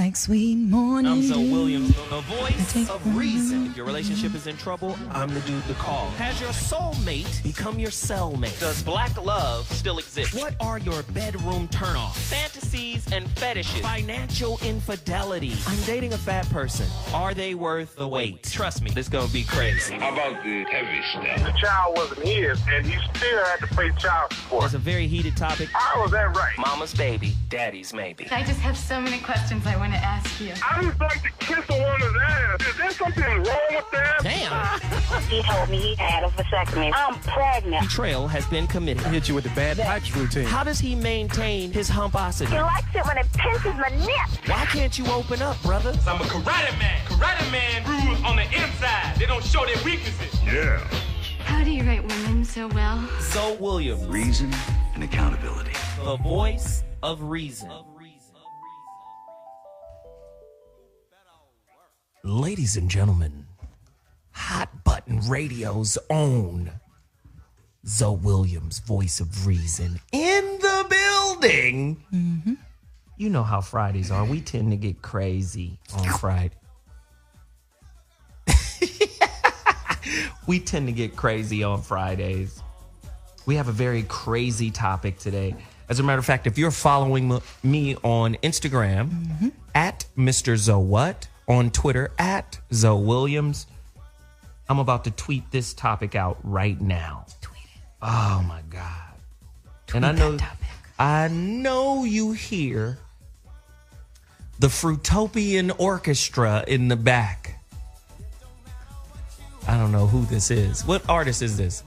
like sweet morning. I'm Zoe dew. Williams, the voice of reason. If your relationship is in trouble, I'm the dude to call. Has your soulmate become your cellmate? Does black love still exist? What are your bedroom turnoffs? Fantasies and fetishes. Financial infidelity. I'm dating a fat person. Are they worth the wait? Trust me, this gonna be crazy. How about the heavy stuff? The child wasn't his, and he still had to pay child support. It's a very heated topic. How was that right? Mama's baby, daddy's maybe. I just have so many questions I want to ask you. I just like to kiss a woman's ass. Is there something wrong with that? Damn. He told me he had a vasectomy. I'm pregnant. Betrayal has been committed. Hit you with the bad pipes routine. How does he maintain his humposity? He likes it when it pinches my neck. Why can't you open up, brother? I'm a karate man. Karate man rules on the inside. They don't show their weaknesses. Yeah. How do you write women so well? Zoe Williams, Reason and accountability. the voice of reason. Ladies and gentlemen, Hot Button Radio's own Zoe Williams, voice of reason, in the building. Mm-hmm. You know how Fridays are. We tend to get crazy on Friday. We tend to get crazy on Fridays. We have a very crazy topic today. As a matter of fact, if you're following me on Instagram, at Mr. Zowhat, on Twitter, at Zoe Williams, I'm about to tweet this topic out right now. Tweet it. Oh, my God. Tweet and that I know you hear the Fruitopian Orchestra in the back. I don't know who this is. What artist is this?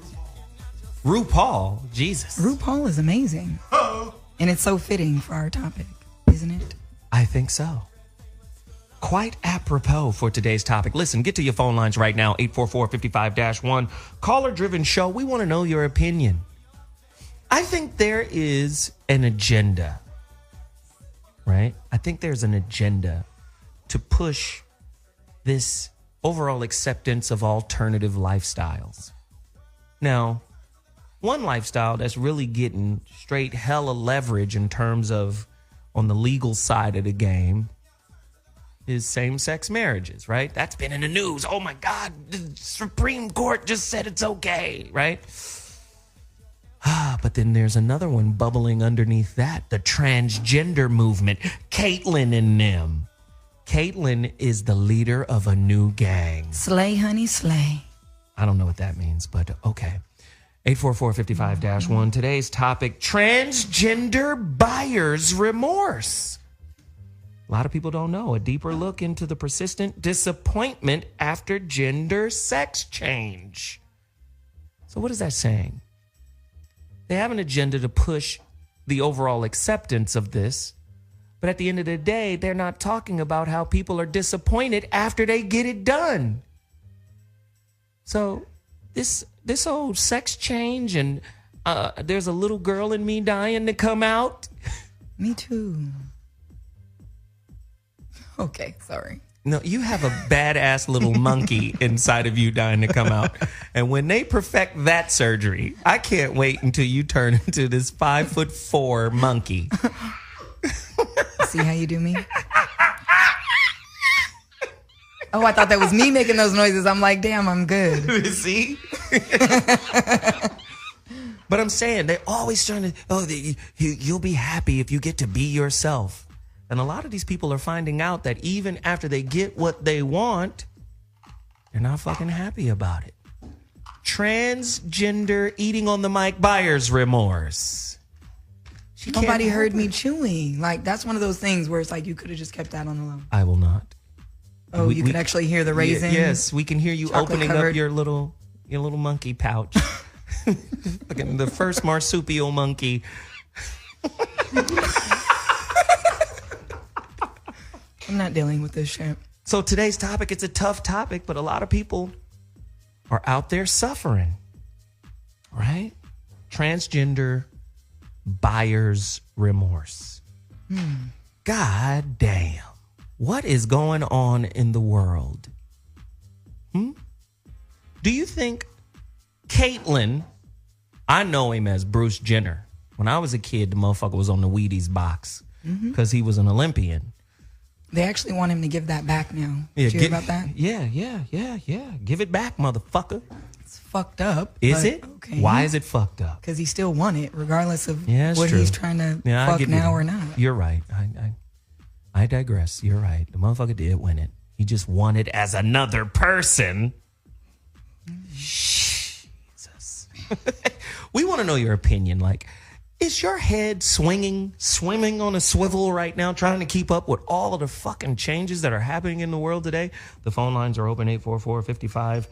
RuPaul. Jesus. RuPaul is amazing. And it's so fitting for our topic, isn't it? I think so. Quite apropos for today's topic. Listen, get to your phone lines right now, 844-55-1. Caller-driven show. We want to know your opinion. I think there is an agenda, right? I think there's an agenda to push this overall acceptance of alternative lifestyles. Now, one lifestyle that's really getting straight hella leverage in terms of on the legal side of the game is same-sex marriages, right? That's been in the news. Oh my God, the Supreme Court just said it's okay, right? But then there's another one bubbling underneath that, the transgender movement. Caitlyn and them. Caitlyn is the leader of a new gang. Slay, honey, slay. I don't know what that means, but okay. 844-55-1. Today's topic, transgender buyer's remorse. A lot of people don't know. A deeper look into the persistent disappointment after gender sex change. So what is that saying? They have an agenda to push the overall acceptance of this. But at the end of the day, they're not talking about how people are disappointed after they get it done. So this whole sex change and there's a little girl in me dying to come out. Me too. Okay, sorry. No, you have a badass little monkey inside of you dying to come out. And when they perfect that surgery, I can't wait until you turn into this 5'4" monkey. See how you do me? Oh, I thought that was me making those noises. I'm like, damn, I'm good. See? But I'm saying they're always trying to, you'll be happy if you get to be yourself. And a lot of these people are finding out that even after they get what they want, they're not fucking happy about it. Transgender eating on the mic buyer's remorse. Nobody heard me chewing. Like, that's one of those things where it's like you could have just kept that on the low. I will not. Oh, you could actually hear the raisin? Yes, we can hear you opening up your little monkey pouch. Fucking the first marsupial monkey. I'm not dealing with this shit. So today's topic, it's a tough topic, but a lot of people are out there suffering, right? Transgender buyer's remorse. God damn. What is going on in the world? Do you think Caitlyn, I know him as Bruce Jenner. When I was a kid, the motherfucker was on the Wheaties box because he was an Olympian. They actually want him to give that back now. Did you hear about that? Yeah. Give it back, motherfucker. It's fucked up. Is it? Okay. Why is it fucked up? Because he still won it, regardless of Yeah, what true. he's trying to fuck now or not. You're right. I digress. You're right. The motherfucker did win it. He just won it as another person. Jesus. We want to know your opinion. Like, is your head swimming on a swivel right now, trying to keep up with all of the fucking changes that are happening in the world today? The phone lines are open, 844-55-1.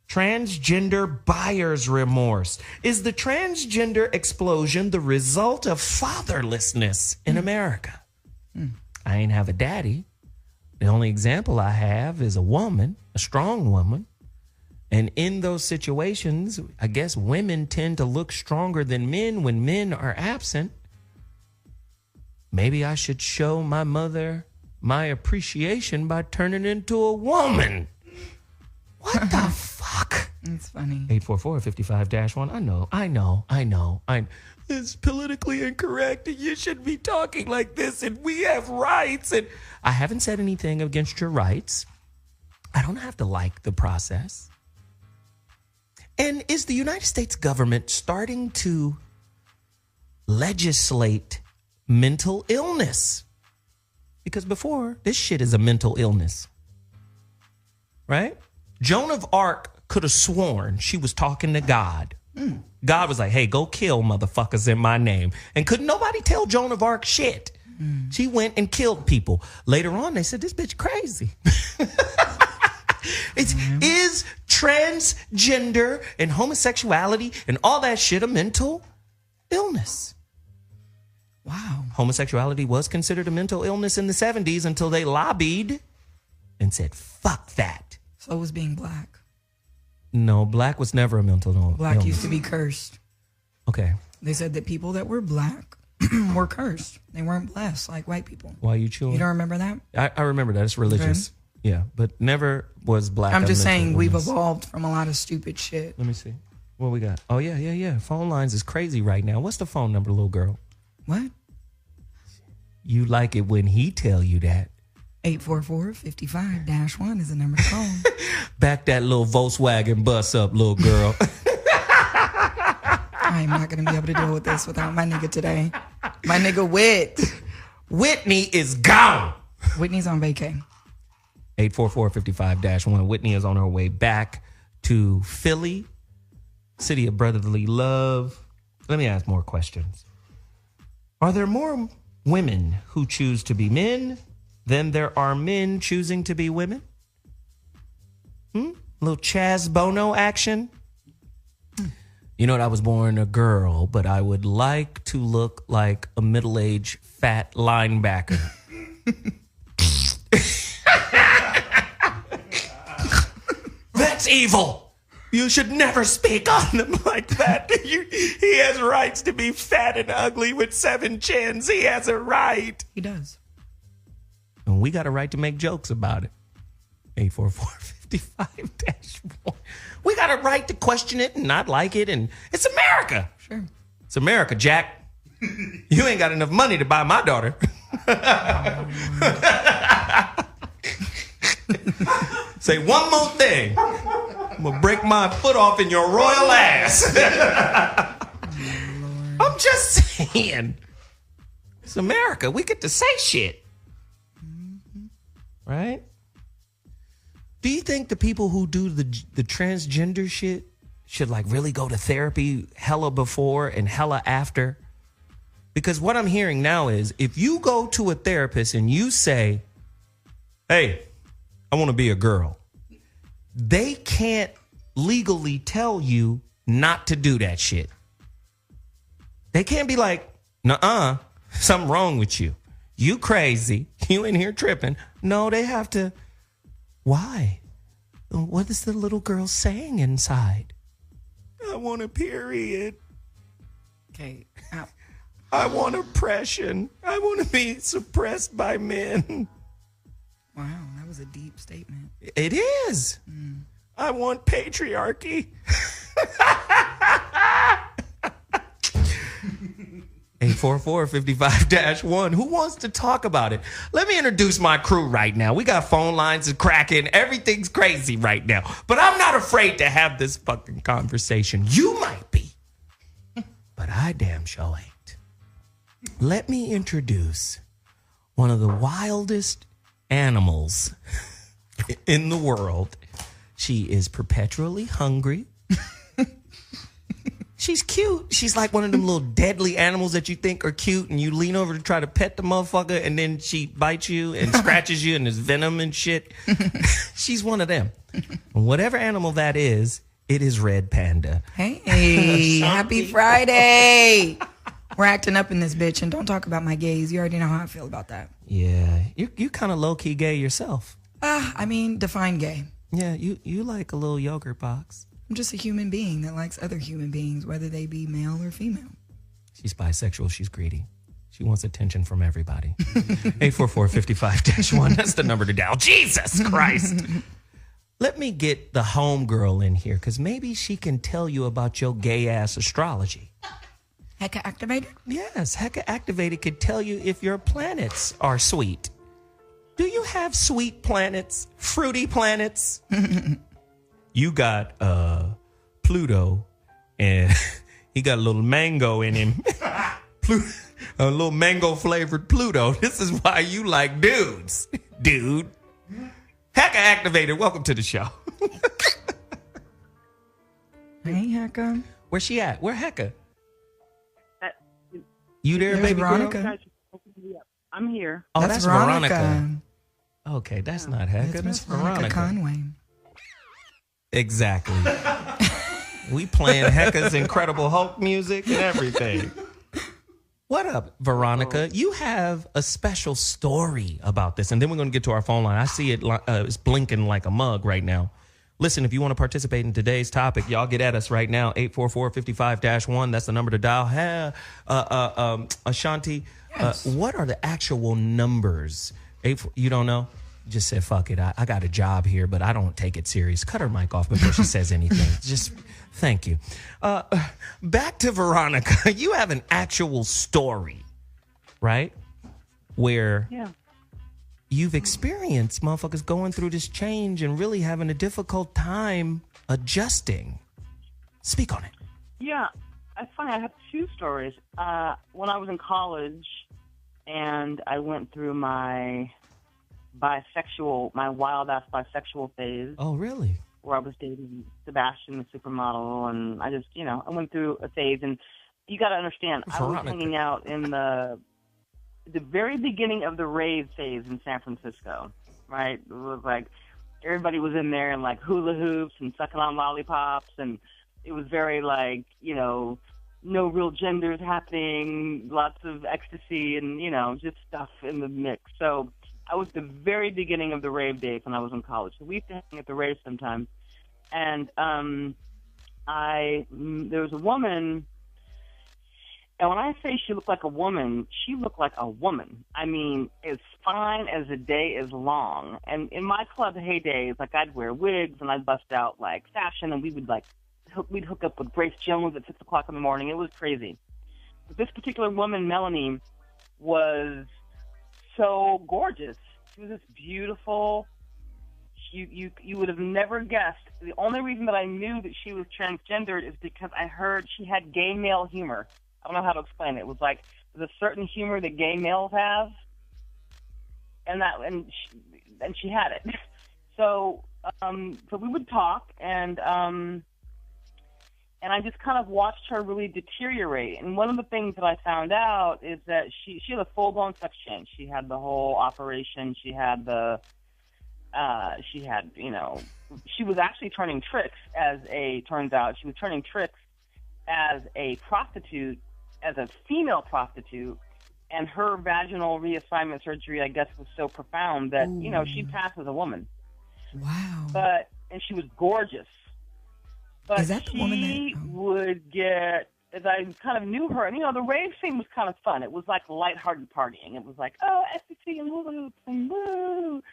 Transgender buyer's remorse. Is the transgender explosion the result of fatherlessness in America? I ain't have a daddy. The only example I have is a woman, a strong woman. And in those situations, I guess women tend to look stronger than men when men are absent. Maybe I should show my mother my appreciation by turning into a woman. What the fuck? It's funny. 844-55-1. I know. It's politically incorrect and you shouldn't be talking like this and we have rights. And I haven't said anything against your rights. I don't have to like the process. And is the United States government starting to legislate mental illness? Because before, this shit is a mental illness. Right? Joan of Arc could have sworn she was talking to God. God was like, hey, go kill motherfuckers in my name. And could nobody tell Joan of Arc shit? She went and killed people. Later on, they said, this bitch crazy. Is transgender and homosexuality and all that shit a mental illness? Wow. Homosexuality was considered a mental illness in the 70s until they lobbied and said, fuck that. So was being black. No, black was never a mental illness. Black used to be cursed. Okay. They said that people that were black were cursed. They weren't blessed like white people. Why are you chewing? You don't remember that? I remember that. It's religious. Okay. Yeah, but never was black. I'm a just mental saying we've illness. evolved from a lot of stupid shit. Let me see. What we got? Oh, yeah. Phone lines is crazy right now. What's the phone number, little girl? What? You like it when he tell you that. 844-55-1 is the number to call. Back that little Volkswagen bus up, little girl. I am not going to be able to deal with this without my nigga today. My nigga Whitney is gone. Whitney's on vacay. 844-55-1. Whitney is on her way back to Philly, city of brotherly love. Let me ask more questions. Are there more women who choose to be men than there are men choosing to be women? Little Chaz Bono action? You know what? I was born a girl, but I would like to look like a middle-aged fat linebacker. That's evil. You should never speak on them like that. He has rights to be fat and ugly with 7 chins. He has a right. He does. And we got a right to make jokes about it. 844-55-1. We got a right to question it and not like it. And it's America. Sure. It's America, Jack. You ain't got enough money to buy my daughter. Say one more thing. I'm going to break my foot off in your royal ass. I'm just saying. It's America. We get to say shit. Right? Do you think the people who do the transgender shit should like really go to therapy hella before and hella after? Because what I'm hearing now is if you go to a therapist and you say, hey, I want to be a girl, they can't legally tell you not to do that shit. They can't be like, nuh-uh, something wrong with you. You crazy. You in here tripping. No, they have to. Why? What is the little girl saying inside? I want a period. Okay. I want oppression. I want to be suppressed by men. Wow, that was a deep statement. It is. I want patriarchy. 844-55-1. Who wants to talk about it? Let me introduce my crew right now. We got phone lines cracking. Everything's crazy right now. But I'm not afraid to have this fucking conversation. You might be, but I damn sure ain't. Let me introduce one of the wildest animals in the world. She is perpetually hungry. She's cute. She's like one of them little deadly animals that you think are cute, and you lean over to try to pet the motherfucker, and then she bites you and scratches you, and there's venom and shit. She's one of them. And whatever animal that is, it is Red Panda. Hey, happy Friday. We're acting up in this bitch, and don't talk about my gays. You already know how I feel about that. Yeah, you kind of low-key gay yourself. I mean, define gay. Yeah, you like a little yogurt box. I'm just a human being that likes other human beings, whether they be male or female. She's bisexual. She's greedy. She wants attention from everybody. 844-55-1. That's the number to dial. Jesus Christ. Let me get the homegirl in here, because maybe she can tell you about your gay-ass astrology. Hecka activated? Yes, Hecka Activated could tell you if your planets are sweet. Do you have sweet planets? Fruity planets? You got Pluto, and he got a little mango in him. A little mango-flavored Pluto. This is why you like dudes, dude. Hecka Activated, welcome to the show. Hey, Hecka. Where's she at? Where Hecka? You there, There's baby Veronica. girl? I'm here. Oh, that's Veronica. Veronica. Okay, that's not Hecka. That's That's Miss Veronica Conway. Exactly. We playing Hecka's Incredible Hulk music and everything. What up, Veronica? You have a special story about this, and then we're going to get to our phone line. I see it; it's blinking like a mug right now. Listen, if you want to participate in today's topic, y'all get at us right now. 844-55-1. That's the number to dial. Ashanti, Yes. what are the actual numbers? You don't know? Just said, fuck it. I got a job here, but I don't take it serious. Cut her mic off before she says anything. Just thank you. Back to Veronica. You have an actual story, right? Where you've experienced motherfuckers going through this change and really having a difficult time adjusting. Speak on it. Yeah, it's funny. I have two stories. When I was in college and I went through my wild-ass bisexual phase. Oh, really? Where I was dating Sebastian, the supermodel, and I just, I went through a phase. And you got to understand, I was hanging out in the very beginning of the rave phase in San Francisco, right? It was like everybody was in there and like hula hoops and sucking on lollipops, and it was very like, no real genders happening, lots of ecstasy and, just stuff in the mix. So I was the very beginning of the rave days when I was in college. So we used to hang at the rave sometimes. And there was a woman, and when I say she looked like a woman, she looked like a woman. I mean, as fine as the day is long. And in my club heydays, like I'd wear wigs and I'd bust out like fashion, and we'd hook up with Grace Jones at 6 o'clock in the morning. It was crazy. But this particular woman, Melanie, was so gorgeous. She was this beautiful. You would have never guessed. The only reason that I knew that she was transgendered is because I heard she had gay male humor. I don't know how to explain it. It was like there's a certain humor that gay males have, and she had it. So we would talk, and I just kind of watched her really deteriorate. And one of the things that I found out is that she had a full-blown sex change. She had the whole operation. She had she was actually turning tricks turns out, she was turning tricks as a prostitute, as a female prostitute. And her vaginal reassignment surgery, I guess, was so profound that, she passed as a woman. Wow. And she was gorgeous. But is that the woman she would get, as I kind of knew her, and the rave scene was kind of fun. It was like lighthearted partying. It was like, oh, ecstasy and hula hoops and woo.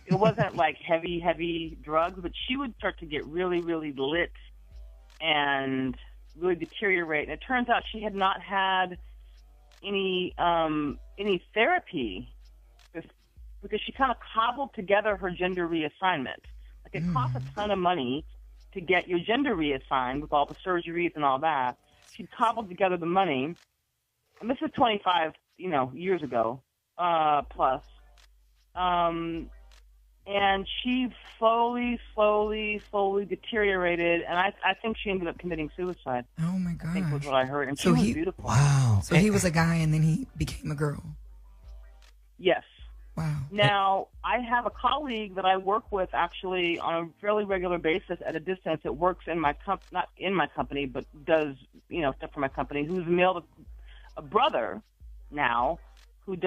It wasn't like heavy drugs, but she would start to get really, really lit and really deteriorate. And it turns out she had not had any therapy because she kind of cobbled together her gender reassignment. Like it costs a ton of money to get your gender reassigned with all the surgeries and all that. She cobbled together the money, and this is 25, years ago, plus. And she slowly deteriorated, and I think she ended up committing suicide. Oh my gosh. I think was what I heard. And So she was he- beautiful. Wow. So he was a guy and then he became a girl. Yes. Wow. Now, I have a colleague that I work with actually on a fairly regular basis at a distance. It works in my not in my company, but does stuff for my company. Who's a brother now, who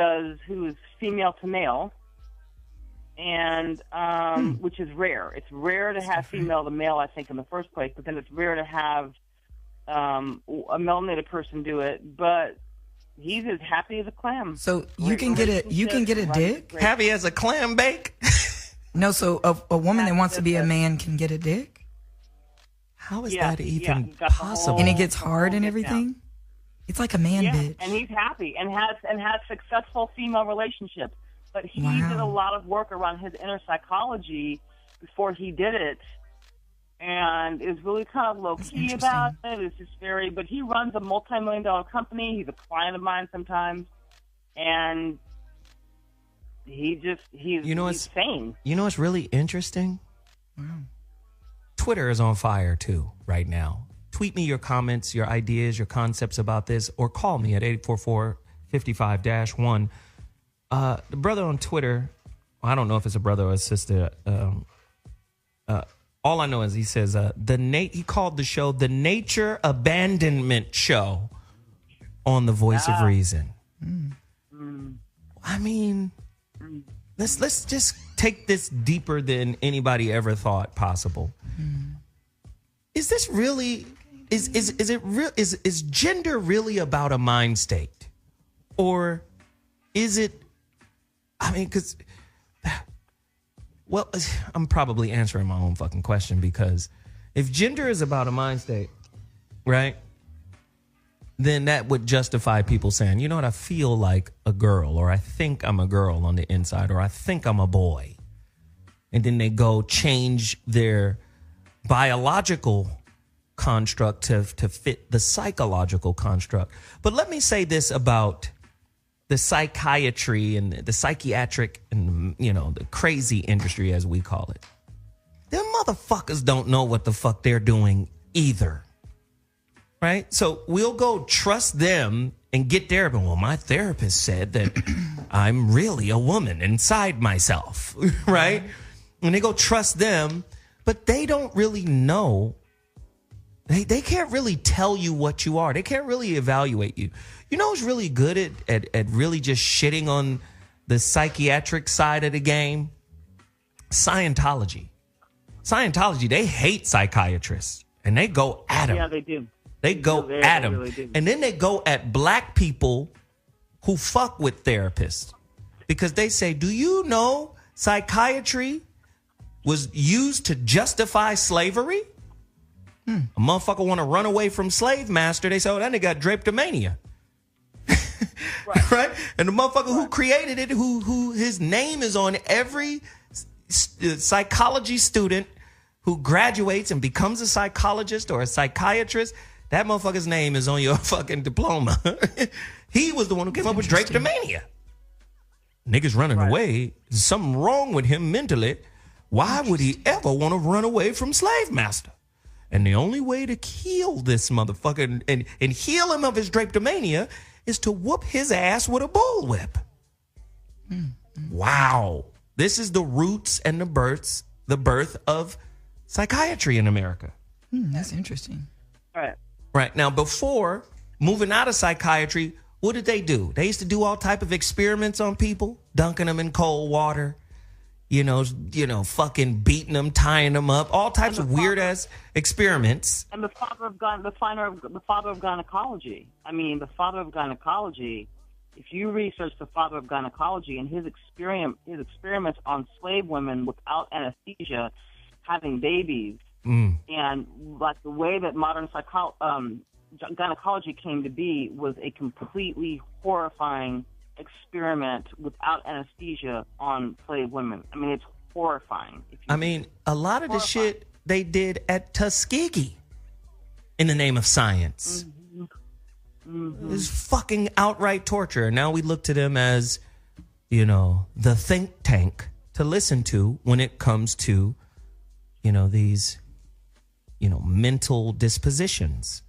is female to male, and which is rare. It's rare to have female to male, I think, in the first place. But then it's rare to have a melanated person do it. But he's as happy as a clam. So you can get a dick? Happy as a clam bake? No, so a woman that wants to be a man can get a dick? How is Yeah, that even you got the possible? whole- And it gets hard and Yeah. everything? It's like a man bitch. And he's happy and has successful female relationships. But he Wow. did a lot of work around his inner psychology before he did it, and is really kind of low key about it. It's just but he runs a multi-million-dollar company. He's a client of mine sometimes, and he's sane. You know what's really interesting? Wow. Twitter is on fire too right now. Tweet me your comments, your ideas, your concepts about this, or call me at 844-55-1. The brother on Twitter, I don't know if it's a brother or a sister. All I know is he says he called the show the Nature Abandonment Show on the Voice of Reason. I mean, let's just take this deeper than anybody ever thought possible. Is this really is gender really about a mind state, or is it? I mean, because, well, I'm probably answering my own fucking question, because if gender is about a mind state, right, then that would justify people saying, you know what, I feel like a girl, or I think I'm a girl on the inside, or I think I'm a boy. And then they go change their biological construct to fit the psychological construct. But let me say this about the psychiatry and the psychiatric and, the crazy industry, as we call it. Them motherfuckers don't know what the fuck they're doing either. Right? So we'll go trust them and get there. But, well, my therapist said that I'm really a woman inside myself. Right? And they go trust them, but they don't really know. They can't really tell you what you are. They can't really evaluate you. You know who's really good at really just shitting on the psychiatric side of the game? Scientology. Scientology, they hate psychiatrists, and they go at them. Yeah, they do. They go at them. Really do. And then they go at black people who fuck with therapists, because they say, do you know psychiatry was used to justify slavery? A motherfucker want to run away from slave master. They say, oh, that nigga got drapetomania. Right? And the motherfucker who created it, who his name is on every psychology student who graduates and becomes a psychologist or a psychiatrist, that motherfucker's name is on your fucking diploma. He was the one who came up with drapetomania. Niggas running away. There's something wrong with him mentally. Why would he ever want to run away from slave master? And the only way to heal this motherfucker and heal him of his drapetomania is to whoop his ass with a bullwhip. Wow. This is the roots and the birth of psychiatry in America. That's interesting. Right. Now, before moving out of psychiatry, what did they do? They used to do all type of experiments on people, dunking them in cold water, fucking beating them, tying them up, all types of weird ass experiments. And the father of gynecology. I mean, the father of gynecology. If you research the father of gynecology and his experiments on slave women without anesthesia, having babies, and like the way that modern gynecology came to be was a completely horrifying experiment without anesthesia on slave women. I mean, it's horrifying. I mean, a lot of the shit they did at Tuskegee in the name of science is fucking outright torture. And now we look to them as, you know, the think tank to listen to when it comes to, you know, these, you know, mental dispositions.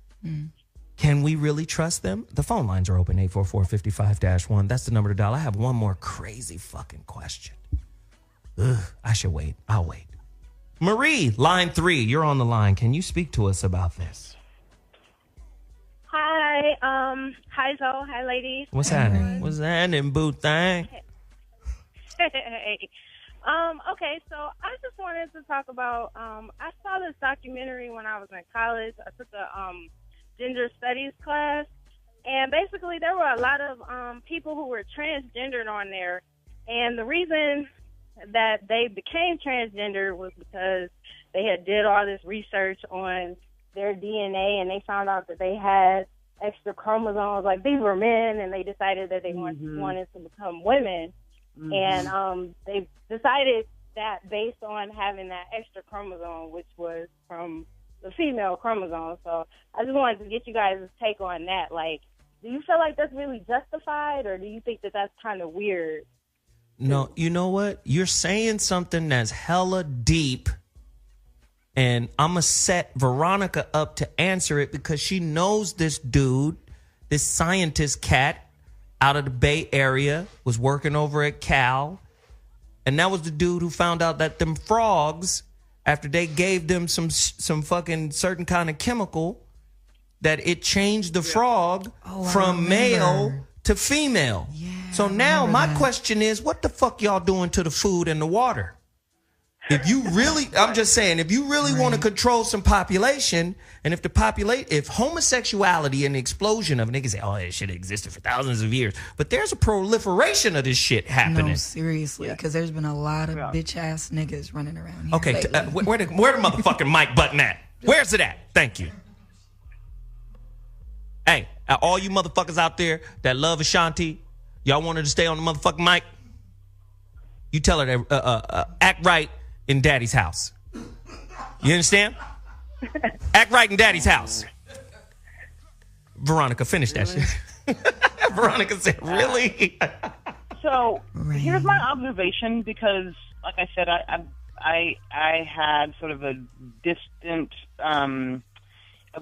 Can we really trust them? The phone lines are open, 844-55-1. That's the number to dial. I have one more crazy fucking question. Ugh, I should wait. I'll wait. Marie, line 3, you're on the line. Can you speak to us about this? Hi, hi Zoe, hi ladies. What's happening? What's happening, boo thing? Hey. Okay, so I just wanted to talk about, I saw this documentary when I was in college. I took a gender studies class, and basically there were a lot of people who were transgendered on there, and the reason that they became transgender was because they had did all this research on their DNA, and they found out that they had extra chromosomes. Like, these were men, and they decided that they wanted to become women. And they decided that based on having that extra chromosome, which was from the female chromosome. So I just wanted to get you guys' take on that. Like, do you feel like that's really justified, or do you think that that's kind of weird? No, you know what? You're saying something that's hella deep, and I'm going to set Veronica up to answer it because she knows this dude, this scientist cat out of the Bay Area, was working over at Cal. And that was the dude who found out that them frogs, after they gave them some fucking certain kind of chemical, that it changed the frog from male to female. Yeah, so now my question is, what the fuck y'all doing to the food and the water? If you really, I'm just saying, if you really want to control some population, and if homosexuality and the explosion of niggas say, oh, this shit existed for thousands of years, but there's a proliferation of this shit happening. No, seriously, because there's been a lot of bitch ass niggas running around here. Okay, where the motherfucking mic button at? Where's it at? Thank you. Hey, all you motherfuckers out there that love Ashanti, y'all wanted to stay on the motherfucking mic? You tell her to act right in daddy's house. You understand? Act right in daddy's house. Veronica, finish that shit. Veronica said, really? So here's my observation, because, like I said, I had sort of a distant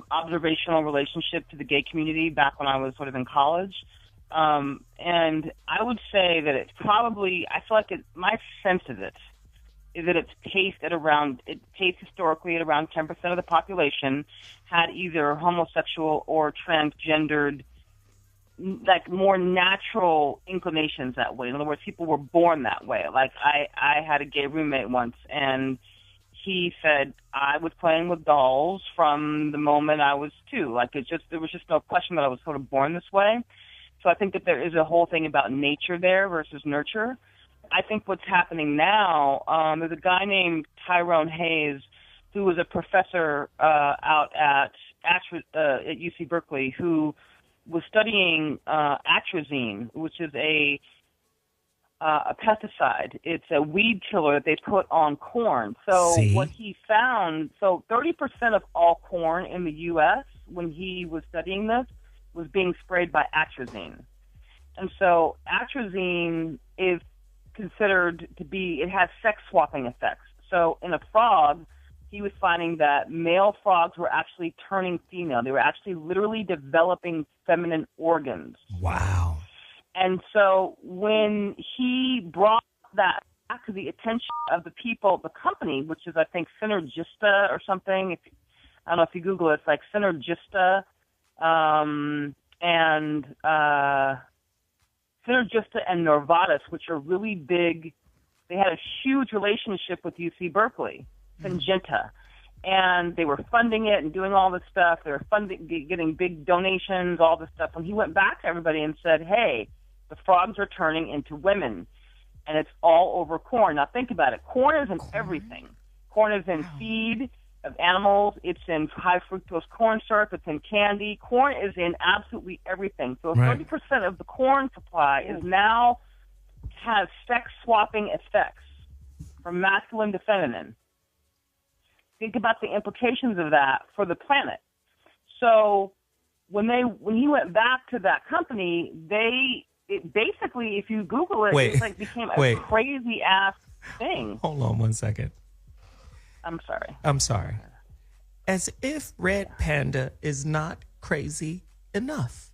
observational relationship to the gay community back when I was sort of in college. And I would say that it's probably, I feel like my sense of it is that it paced historically at around 10% of the population had either homosexual or transgendered, like, more natural inclinations that way. In other words, people were born that way. Like, I had a gay roommate once, and he said, I was playing with dolls from the moment I was 2. Like, there was just no question that I was sort of born this way. So I think that there is a whole thing about nature there versus nurture. I think what's happening now, there's a guy named Tyrone Hayes, who was a professor out at UC Berkeley, who was studying atrazine, which is a pesticide. It's a weed killer that they put on corn. So what he found, 30% of all corn in the U.S., when he was studying this, was being sprayed by atrazine. And so atrazine is considered to be, it has sex swapping effects. So in a frog, he was finding that male frogs were actually turning female. They were actually literally developing feminine organs. Wow. And so when he brought that back to the attention of the people, the company, which is, I think, Synergista or something. I don't know if you Google it. It's like Synergista, and Synergista and Novartis, which are really big. They had a huge relationship with UC Berkeley, Syngenta, and they were funding it and doing all this stuff. They were getting big donations, all this stuff. And he went back to everybody and said, hey, the frogs are turning into women, and it's all over corn. Now think about it. Corn is in everything. Corn is in feed. of animals. It's in high fructose corn syrup. It's in candy. Corn is in absolutely everything. So 30% of the corn supply is now has sex swapping effects from masculine to feminine. Think about the implications of that for the planet. So when he went back to that company, it basically, if you Google it, it like became a crazy ass thing. Hold on 1 second. I'm sorry. As if Red Panda is not crazy enough.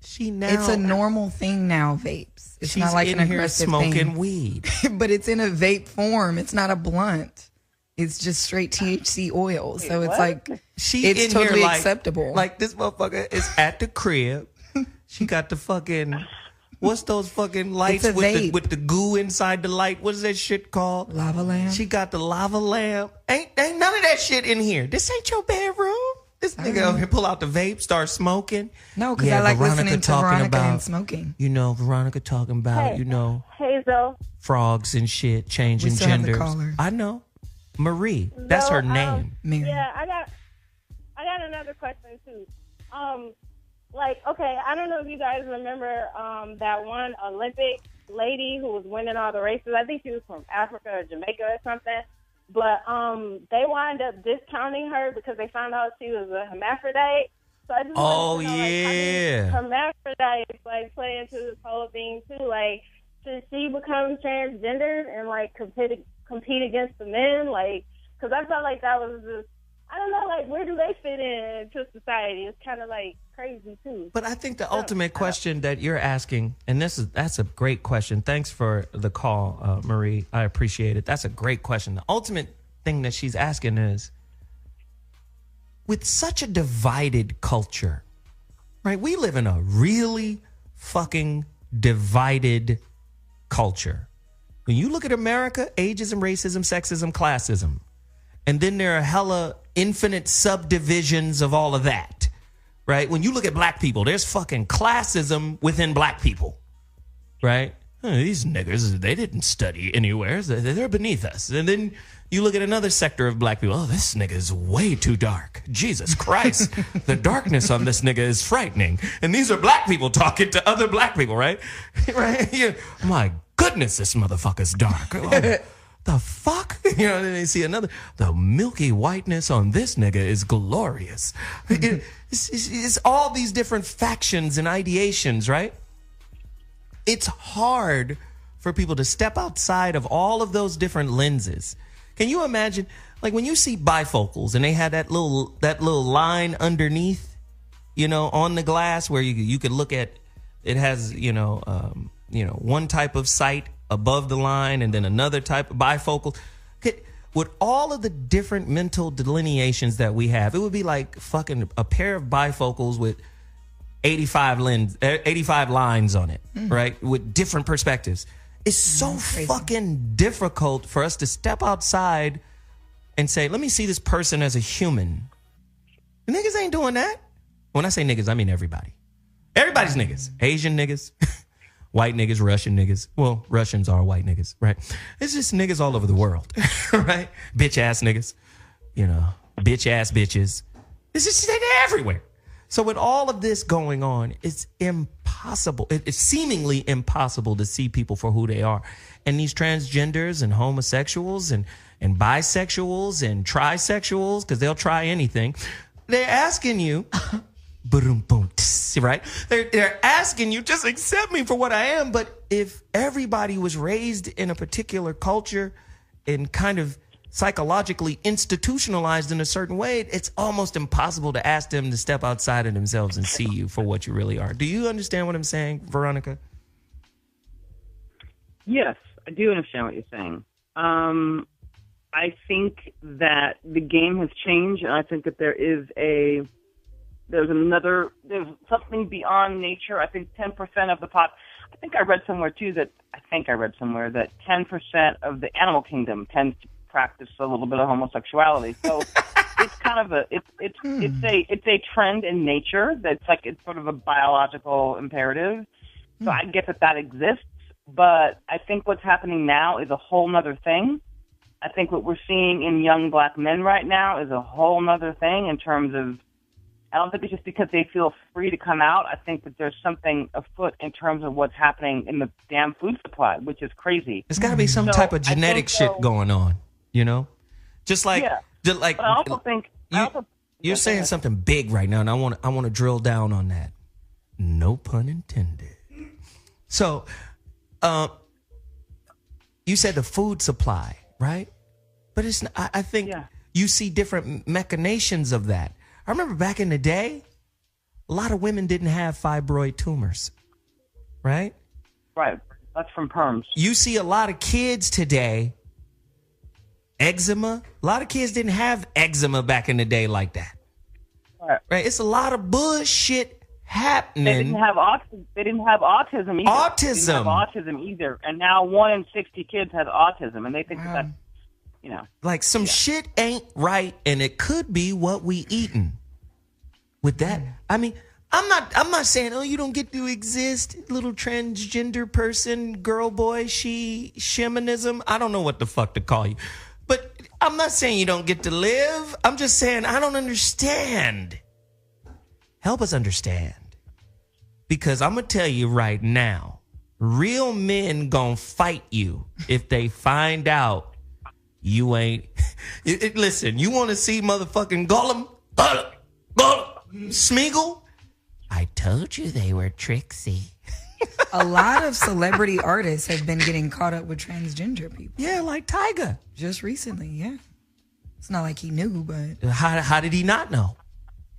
It's a normal thing now, vapes. It's not like an aggressive smoking thing. weed. But it's in a vape form. It's not a blunt. It's just straight THC oil. So it's like, it's totally acceptable. Like this motherfucker is at the crib. She got the fucking, what's those fucking lights with the goo inside the light? What is that shit called? Lava lamp. She got the lava lamp. Ain't none of that shit in here. This ain't your bedroom. This nigga over here pull out the vape, start smoking. No, because I like listening to Veronica and smoking. You know, Veronica talking about, Hazel. frogs and shit, changing genders. I know. Marie. That's her name. Mary. Yeah, I got another question too. Okay, I don't know if you guys remember that one Olympic lady who was winning all the races. I think she was from Africa or Jamaica or something. But they wind up discounting her because they found out she was a hermaphrodite. So I just wanted to know, hermaphrodites play into this whole thing too. Like, should she become transgender and compete against the men? Because I felt like that was just, I don't know, where do they fit into society? It's kind of crazy too. But I think the ultimate question that you're asking, and that's a great question. Thanks for the call, Marie. I appreciate it. That's a great question. The ultimate thing that she's asking is, with such a divided culture, right? We live in a really fucking divided culture. When you look at America, ageism, racism, sexism, classism, and then there are hella infinite subdivisions of all of that, right? When you look at black people, there's fucking classism within black people, right? These niggers, they didn't study anywhere. They're beneath us. And then you look at another sector of black people. Oh, this nigga is way too dark. Jesus Christ. The darkness on this nigga is frightening. And these are black people talking to other black people, right? Right? Yeah. My goodness, this motherfucker's dark. Oh, the fuck? You know, then they see another. The milky whiteness on this nigga is glorious. It's all these different factions and ideations, right? It's hard for people to step outside of all of those different lenses. Can you imagine, when you see bifocals and they had that little line underneath, on the glass where you could look at, it has, one type of sight above the line and then another type of bifocal. With all of the different mental delineations that we have, it would be like fucking a pair of bifocals with 85 lines on it, right? With different perspectives. It's so fucking difficult for us to step outside and say, let me see this person as a human. The niggas ain't doing that. When I say niggas, I mean everybody. Everybody's niggas. Asian niggas, white niggas, Russian niggas. Well, Russians are white niggas, right? It's just niggas all over the world, right? Bitch ass niggas, bitch ass bitches. It's just they're everywhere. So with all of this going on, it's impossible. It's seemingly impossible to see people for who they are. And these transgenders and homosexuals and bisexuals and trisexuals, because they'll try anything, they're asking you, right? They're asking you, just accept me for what I am. But if everybody was raised in a particular culture and kind of psychologically institutionalized in a certain way, it's almost impossible to ask them to step outside of themselves and see you for what you really are. Do you understand what I'm saying, Veronica? Yes, I do understand what you're saying. I think that the game has changed, and I think that there's something beyond nature. I think 10% of the I think I read somewhere that 10% of the animal kingdom tends to practice a little bit of homosexuality. So it's kind of it's a trend in nature that's it's sort of a biological imperative. So I get that exists, but I think what's happening now is a whole nother thing. I think what we're seeing in young black men right now is a whole nother thing in terms of, I don't think it's just because they feel free to come out. I think that there's something afoot in terms of what's happening in the damn food supply, which is crazy. There's got to be some type of genetic shit going on, you know? Just like, but I also think you're saying something big right now, and I want to drill down on that. No pun intended. So, you said the food supply, right? But it's I think you see different machinations of that. I remember back in the day, a lot of women didn't have fibroid tumors, right? Right. That's from perms. You see a lot of kids today, eczema. A lot of kids didn't have eczema back in the day like that. Right? It's a lot of bullshit happening. They didn't have autism. They didn't have autism either. Autism. They didn't have autism either. And now 1 in 60 kids have autism, and they think that's, you know. Like some shit ain't right, and it could be what we eating. With that, I mean, I'm not saying, oh, you don't get to exist, little transgender person, girl, boy, shamanism. I don't know what the fuck to call you. But I'm not saying you don't get to live. I'm just saying I don't understand. Help us understand. Because I'm going to tell you right now, real men gonna fight you if they find out you ain't. Listen, you want to see motherfucking Gollum? Smeagol? I told you they were tricksy. A lot of celebrity artists have been getting caught up with transgender people. Yeah, like Tyga. Just recently, yeah. It's not like he knew, but... How did he not know?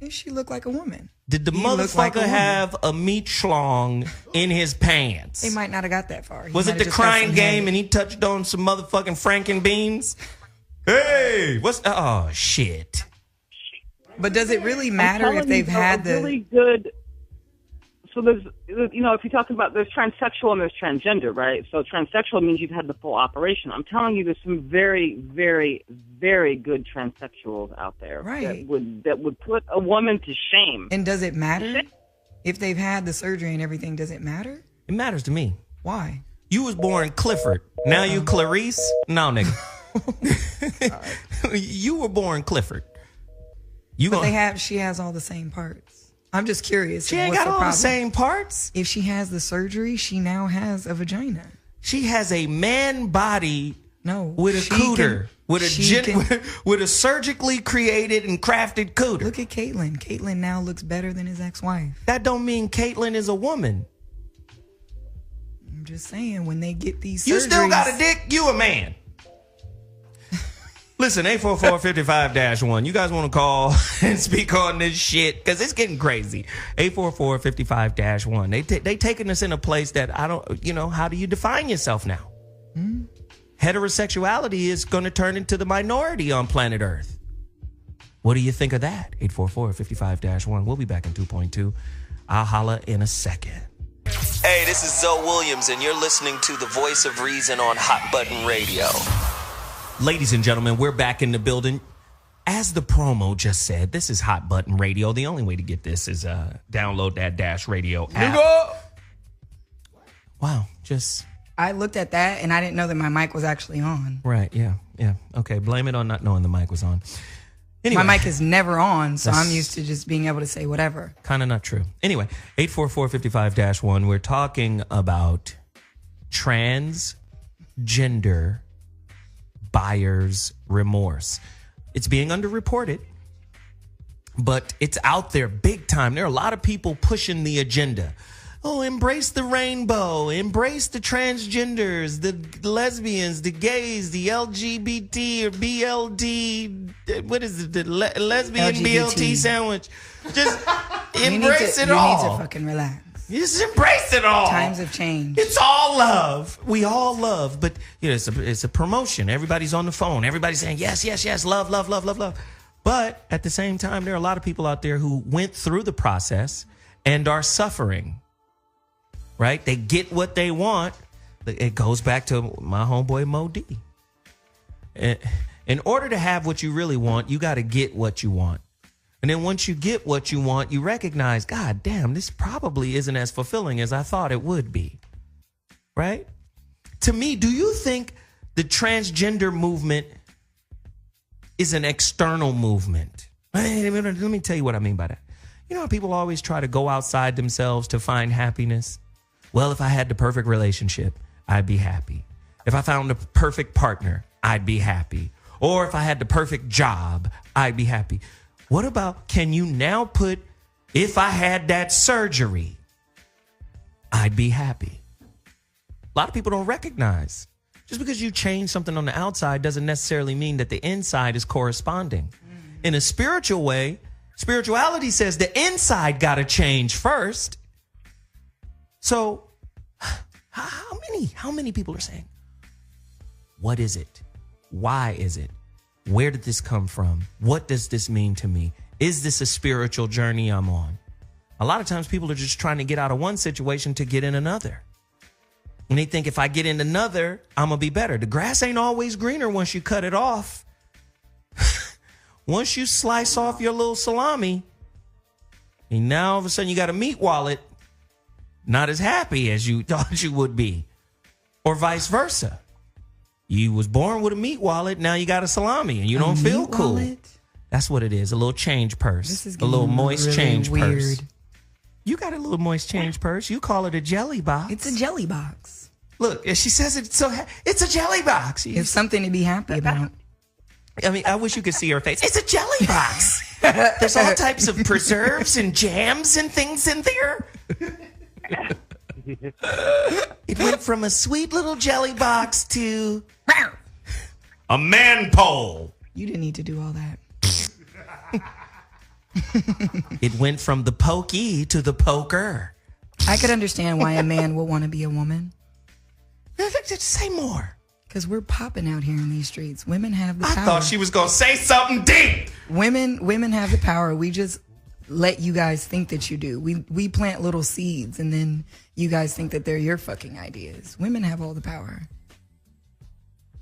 She looked like a woman. Did the motherfucker have a meat schlong in his pants? He might not have got that far. Was it the crying game and he touched on some motherfucking Franken beans? Hey, oh, shit. But does it really matter if they've had the... really good... So there's, you know, if you're talking about, there's transsexual and there's transgender, right? So transsexual means you've had the full operation. I'm telling you, there's some very, very, very good transsexuals out there, right? That would put a woman to shame. And does it matter if they've had the surgery and everything? Does it matter? It matters to me. Why? You was born Clifford. Now you Clarice? No, nigga. You were born Clifford. She has all the same parts. I'm just curious. She ain't got all the same parts. If she has the surgery, she now has a vagina. She has a man body with a cooter. With a surgically created and crafted cooter. Look at Caitlyn. Caitlyn now looks better than his ex-wife. That don't mean Caitlyn is a woman. I'm just saying, when they get these surgeries... You still got a dick, you a man. Listen, 844-55-1. You guys want to call and speak on this shit? Because it's getting crazy. 844-55-1. They taking us in a place that I don't, you know, how do you define yourself now? Heterosexuality is going to turn into the minority on planet Earth. What do you think of that? 844-55-1. We'll be back in 2.2. I'll holla in a second. Hey, this is Zoe Williams, and you're listening to the Voice of Reason on Hot Button Radio. Ladies and gentlemen, we're back in the building. As the promo just said, this is Hot Button Radio. The only way to get this is download that Dash Radio app. Wow, I looked at that and I didn't know that my mic was actually on. Right, yeah. Okay, blame it on not knowing the mic was on. Anyway, my mic is never on, so I'm used to just being able to say whatever. Kind of not true. Anyway, 844-55-1, we're talking about transgender buyer's remorse. It's being underreported, but it's out there big time. There are a lot of people pushing the agenda. Oh, embrace the rainbow, embrace the transgenders, the lesbians, the gays, the LGBT or BLD. What is it? The lesbian LGBT. BLT sandwich. Just embrace it all. You need to fucking relax. Just embrace it all. Times have changed. It's all love. We all love. But you know, it's a promotion. Everybody's on the phone. Everybody's saying, yes, yes, yes, love, love, love, love, love. But at the same time, there are a lot of people out there who went through the process and are suffering. Right? They get what they want. It goes back to my homeboy Mo D. In order to have what you really want, you got to get what you want. And then once you get what you want, you recognize, God damn, this probably isn't as fulfilling as I thought it would be. Right? To me, do you think the transgender movement is an external movement. Let me tell you what I mean by that. You know how people always try to go outside themselves to find happiness? Well, if I had the perfect relationship, I'd be happy. If I found the perfect partner, I'd be happy. Or if I had the perfect job, I'd be happy. What about, can you now put, if I had that surgery, I'd be happy? A lot of people don't recognize. Just because you change something on the outside doesn't necessarily mean that the inside is corresponding. In a spiritual way, spirituality says the inside got to change first. So how many people are saying, what is it? Why is it? Where did this come from? What does this mean to me? Is this a spiritual journey I'm on? A lot of times people are just trying to get out of one situation to get in another. And they think if I get in another, I'm going to be better. The grass ain't always greener once you cut it off. Once you slice off your little salami, and now all of a sudden you got a meat wallet, not as happy as you thought you would be. Or vice versa. You was born with a meat wallet, now you got a salami, and you don't feel cool. Wallet? That's what it is, a little change purse. This is a little moist really change weird. purse. You got a little moist change purse. You call it a jelly box. It's a jelly box. Look, she says it's a jelly box. It's something to be happy about. I mean, I wish you could see her face. It's a jelly box. There's all types of preserves and jams and things in there. It went from a sweet little jelly box to a man pole. You didn't need to do all that. It went from the pokey to the poker. I could understand why a man would want to be a woman. Say more. Because we're popping out here in these streets. Women have the power. I thought she was going to say something deep. Women have the power. We just let you guys think that you do. We plant little seeds and then you guys think that they're your fucking ideas. Women have all the power.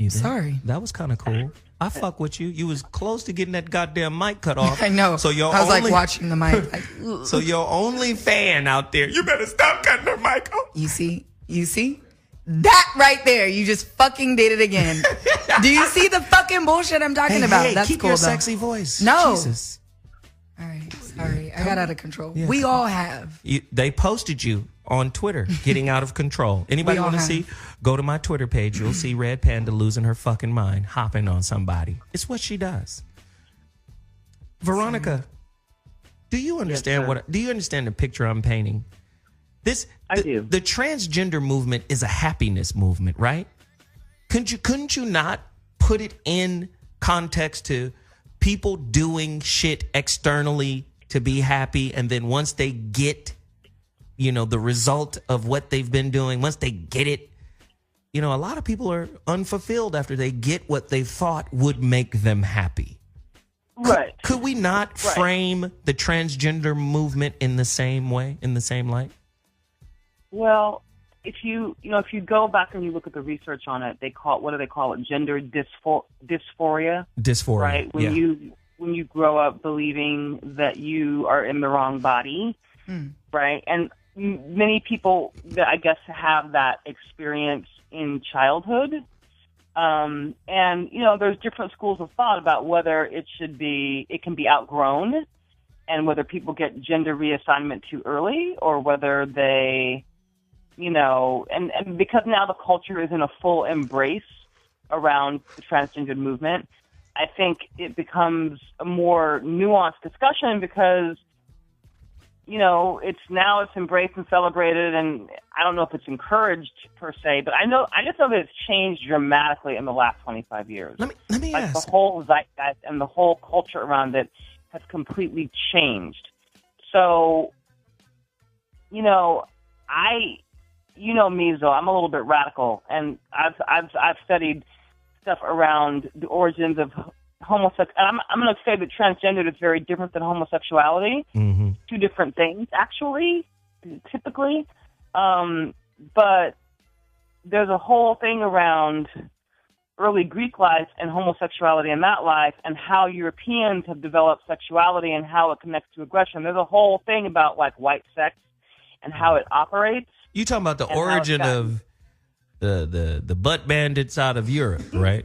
Sorry. That was kind of cool. I fuck with you. You was close to getting that goddamn mic cut off. I know. So I was like watching the mic. Like, so your only fan out there, you better stop cutting her mic off. You see? That right there, you just fucking did it again. Do you see the fucking bullshit I'm talking about? Hey, that's keep cool, your though. Sexy voice. No. Jesus. All right, sorry. I got out of control. Yeah, we all have. They posted you on Twitter, getting out of control. Anybody want to see? Go to my Twitter page. You'll see Red Panda losing her fucking mind, hopping on somebody. It's what she does. Veronica, do you understand do you understand the picture I'm painting? I do. The transgender movement is a happiness movement, right? Couldn't you not put it in context to people doing shit externally to be happy, and then once they get, the result of what they've been doing, once they get it, a lot of people are unfulfilled after they get what they thought would make them happy. Right. Could we not frame the transgender movement in the same way, in the same light? Well, if you go back and you look at the research on it, what do they call it? Gender dysphoria. Dysphoria. Right. When you grow up believing that you are in the wrong body, right? And many people, that I guess, have that experience in childhood. And there's different schools of thought about whether it can be outgrown, and whether people get gender reassignment too early, or whether they, and because now the culture is in a full embrace around the transgender movement, I think it becomes a more nuanced discussion because, it's embraced and celebrated, and I don't know if it's encouraged per se, but I just know that it's changed dramatically in the last 25 years. Let me ask. The whole zeitgeist and the whole culture around it has completely changed. So, me, Zoe, I'm a little bit radical, and I've studied stuff around the origins of homosexuality. I'm going to say that transgender is very different than homosexuality. Mm-hmm. Two different things, actually, typically. But there's a whole thing around early Greek life and homosexuality in that life, and how Europeans have developed sexuality and how it connects to aggression. There's a whole thing about white sex and how it operates. You talking about the origin of the butt bandits out of Europe, right?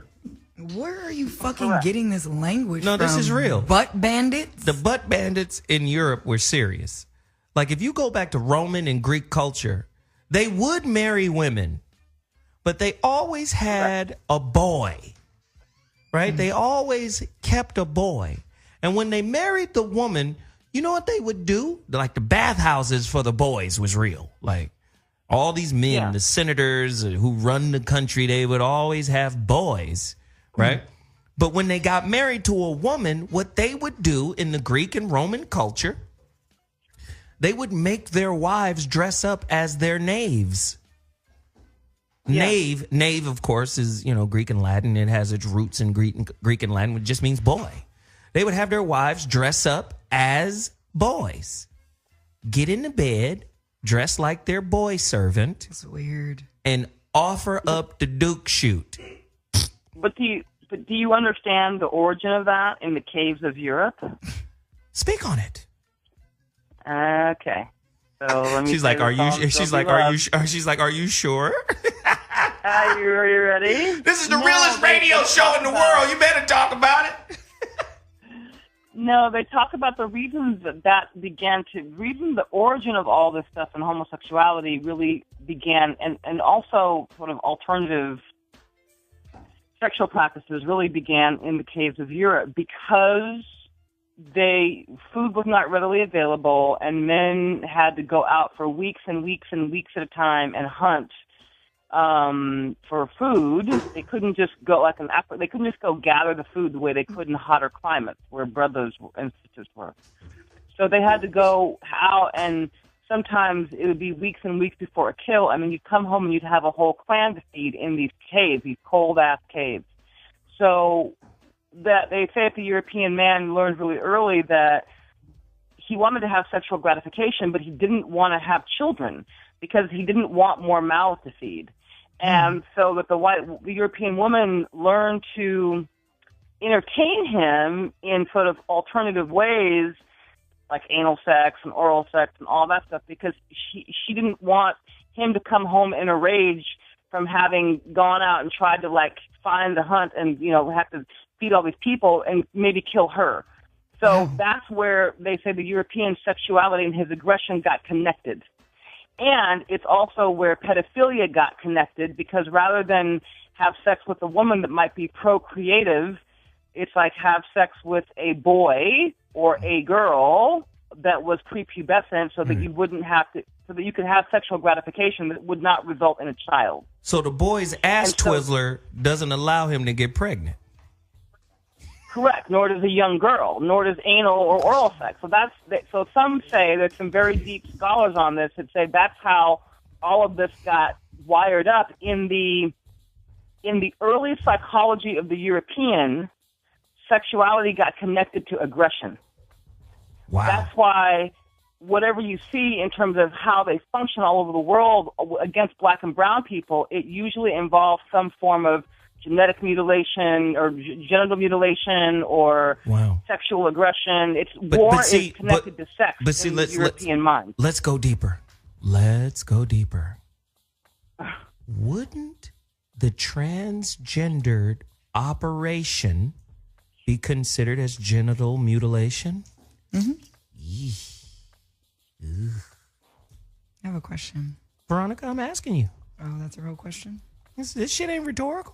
Where are you fucking getting this language No, from? this is real. Butt bandits? The butt bandits in Europe were serious. Like, if you go back to Roman and Greek culture, they would marry women, but they always had a boy, right? They always kept a boy. And when they married the woman, you know what they would do? Like, the bathhouses for the boys was real. Like, all these men, the senators who run the country, they would always have boys, right? But when they got married to a woman, what they would do in the Greek and Roman culture, they would make their wives dress up as their knaves. Knave, of course, is, Greek and Latin. It has its roots in Greek and Latin, which just means boy. They would have their wives dress up as boys, get into bed, dress like their boy servant. It's weird. And offer up the Duke shoot. But do you understand the origin of that in the caves of Europe? Speak on it. Okay. So let me. She's like, are you sure? Are you ready? This is the realest radio show in the world. You better talk about it. No, they talk about the reasons the origin of all this stuff and homosexuality really began, and also sort of alternative sexual practices really began in the caves of Europe because food was not readily available, and men had to go out for weeks and weeks and weeks at a time and hunt for food. They couldn't just go they couldn't just go gather the food the way they could in hotter climates where brothers and sisters were. So they had to go out, and sometimes it would be weeks and weeks before a kill. I mean, you'd come home and you'd have a whole clan to feed in these caves, these cold-ass caves. So that they say that the European man learned really early that he wanted to have sexual gratification, but he didn't want to have children because he didn't want more mouths to feed. And so that the European woman learned to entertain him in sort of alternative ways, like anal sex and oral sex and all that stuff, because she didn't want him to come home in a rage from having gone out and tried to find the hunt and have to feed all these people and maybe kill her. So that's where they say the European sexuality and his aggression got connected. And it's also where pedophilia got connected, because rather than have sex with a woman that might be procreative, it's like have sex with a boy or a girl that was prepubescent so that you wouldn't have to, so that you could have sexual gratification that would not result in a child. So the boy's ass twizzler doesn't allow him to get pregnant. Correct. Nor does a young girl, nor does anal or oral sex. So some say, there's some very deep scholars on this that say that's how all of this got wired up in the early psychology of the European. Sexuality got connected to aggression. Wow. That's why whatever you see in terms of how they function all over the world against black and brown people, it usually involves some form of genetic mutilation or genital mutilation or sexual aggression. War is connected to sex in the European mind. Let's go deeper. Wouldn't the transgendered operation be considered as genital mutilation? Mm-hmm. I have a question. Veronica, I'm asking you. Oh, that's a real question? This shit ain't rhetorical.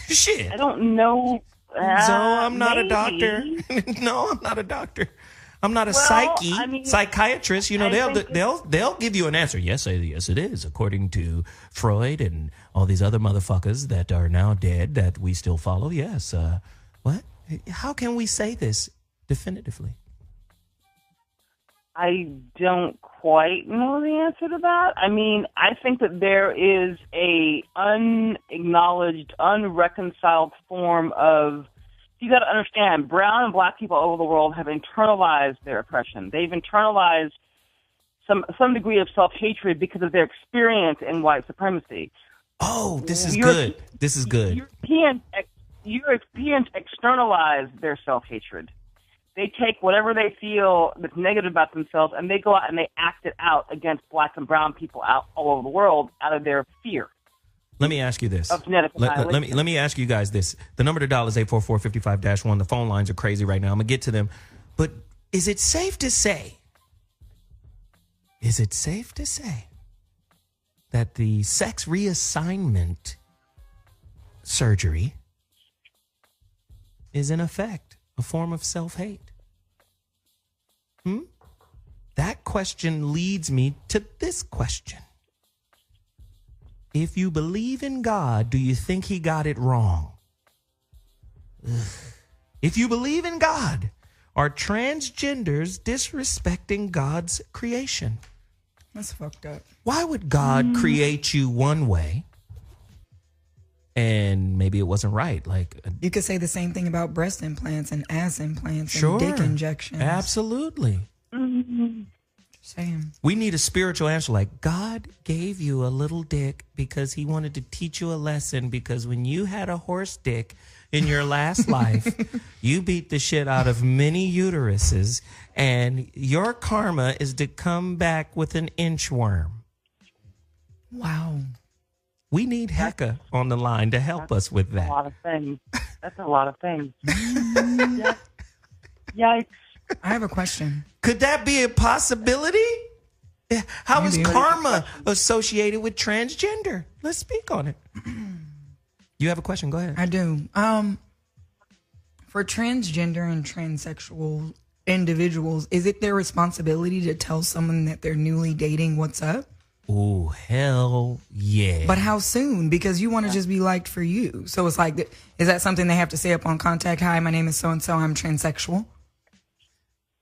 Shit. I don't know. So I'm not a doctor. No, I'm not a doctor. I'm not a psychiatrist. They'll give you an answer. Yes, it is, according to Freud and all these other motherfuckers that are now dead that we still follow. Yes. What? How can we say this definitively? I don't quite know the answer to that. I mean, I think that there is a unacknowledged, unreconciled form of, you got to understand, brown and black people all over the world have internalized their oppression. They've internalized some degree of self-hatred because of their experience in white supremacy. Oh, this is good. This is good. Europeans externalize their self-hatred. They take whatever they feel that's negative about themselves, and they go out and they act it out against black and brown people all over the world out of their fear. Let me ask you this. Of genetic annihilation. Let me ask you guys this. The number to dial is 844-55-1. The phone lines are crazy right now. I'm going to get to them. But is it safe to say that the sex reassignment surgery is in effect a form of self-hate? That question leads me to this question. If you believe in God, do you think he got it wrong? If you believe in God, are transgenders disrespecting God's creation? That's fucked up. Why would God create you one way and maybe it wasn't right? Like You could say the same thing about breast implants and ass implants sure, and dick injections. Absolutely. Same. We need a spiritual answer like God gave you a little dick because he wanted to teach you a lesson, because when you had a horse dick in your last life, you beat the shit out of many uteruses, and your karma is to come back with an inchworm. Wow. We need Hecka on the line to help us with that. A lot of things. That's a lot of things. Yikes. I have a question. Could that be a possibility? How is Maybe. karma associated with transgender? Let's speak on it. You have a question? Go ahead. I do. For transgender and transsexual individuals, is it their responsibility to tell someone that they're newly dating what's up? Oh, hell yeah. But how soon? Because you want to just be liked for you. So it's like, is that something they have to say upon contact? Hi, my name is so-and-so. I'm transsexual.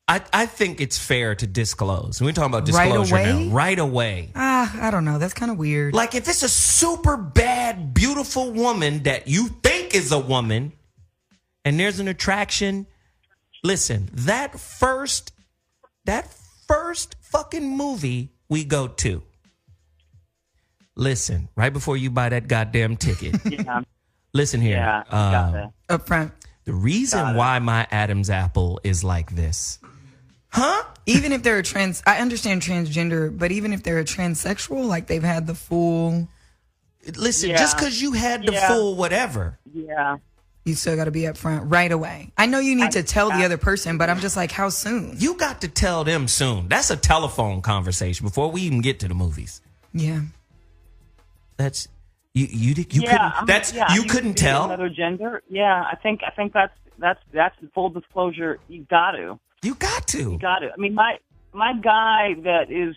I think it's fair to disclose. We're talking about disclosure right away? now. Right away. I don't know. That's kind of weird. Like if it's a super bad, beautiful woman that you think is a woman and there's an attraction, listen, that first fucking movie we go to, listen, right before you buy that goddamn ticket. Yeah. Listen here. Yeah. Got it. Up front. The reason why my Adam's apple is like this. Huh? Even if they're I understand transgender, but even if they're a transsexual, like they've had the full. Listen, Yeah. just because you had the full whatever. Yeah. You still got to be up front right away. I know you need to tell the other person, but I'm just like, how soon? You got to tell them soon. That's a telephone conversation before we even get to the movies. Yeah. That's you Yeah, couldn't you couldn't tell. Another gender. Yeah, I think that's full disclosure. You got to. You got to. You got to. I mean, my guy that is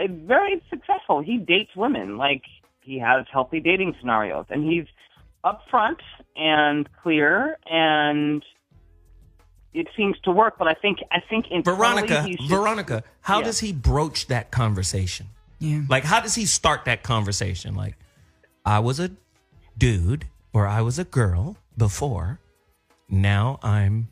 very successful. He dates women. Like he has healthy dating scenarios, and he's upfront and clear, and it seems to work. But I think Veronica, how does he broach that conversation? Yeah. Like, how does he start that conversation? Like, I was a dude or I was a girl before. Now I'm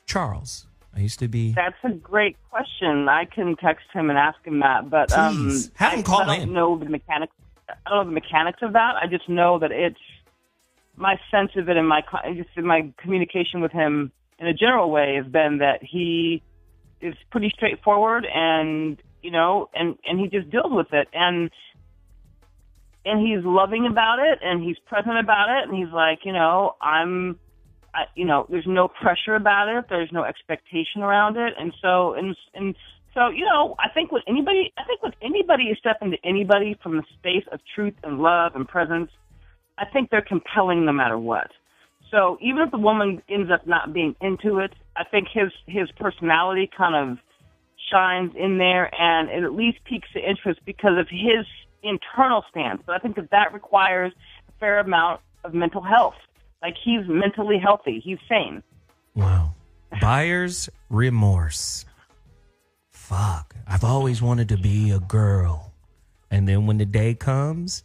Charles. I used to be. That's a great question. I can text him and ask him that, but Please, have him call I don't know the mechanics. I don't know the mechanics of that. I just know that it's my sense of it, and my communication with him in a general way has been that he is pretty straightforward, and and he just deals with it, and he's loving about it, and he's present about it, and he's like, there's no pressure about it, there's no expectation around it, and so I think with anybody is stepping to anybody from the space of truth and love and presence, I think they're compelling no matter what. So even if the woman ends up not being into it, I think his personality kind of shines in there, and it at least piques the interest because of his internal stance. But I think that requires a fair amount of mental health. Like, he's mentally healthy. He's sane. Wow. Buyer's remorse. Fuck. I've always wanted to be a girl. And then when the day comes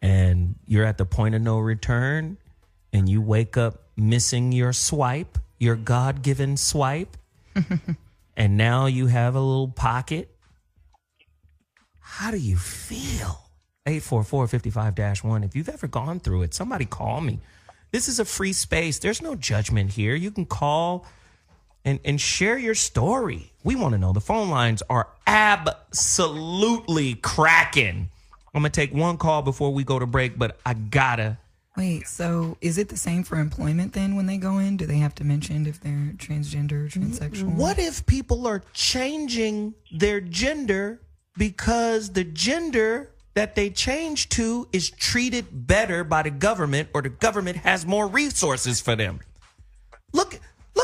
and you're at the point of no return and you wake up missing your swipe, your God-given swipe, and now you have a little pocket, how do you feel? 844-55-1. If you've ever gone through it, somebody call me. This is a free space. There's no judgment here. You can call and share your story. We want to know. The phone lines are absolutely cracking. I'm going to take one call before we go to break, but I gotta. Wait, so is it the same for employment then when they go in? Do they have to mention if they're transgender or transsexual? What if people are changing their gender because the gender that they change to is treated better by the government, or the government has more resources for them? Look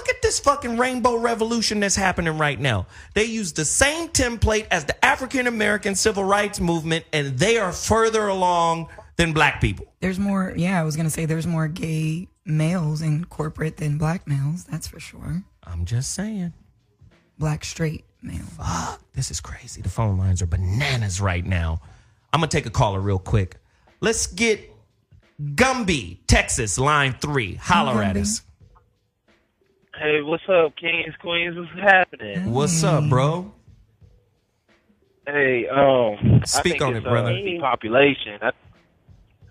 at this fucking rainbow revolution that's happening right now. They use the same template as the African American civil rights movement, and they are further along than black people. There's more, I was going to say there's more gay males in corporate than black males, that's for sure. I'm just saying. Black straight male. Fuck, this is crazy. The phone lines are bananas right now. I'm going to take a caller real quick. Let's get Gumby, Texas, line 3. Holler at us. Hey, what's up, kings, queens? What's happening? What's up, bro? Hey, speak on it, brother. Depopulation.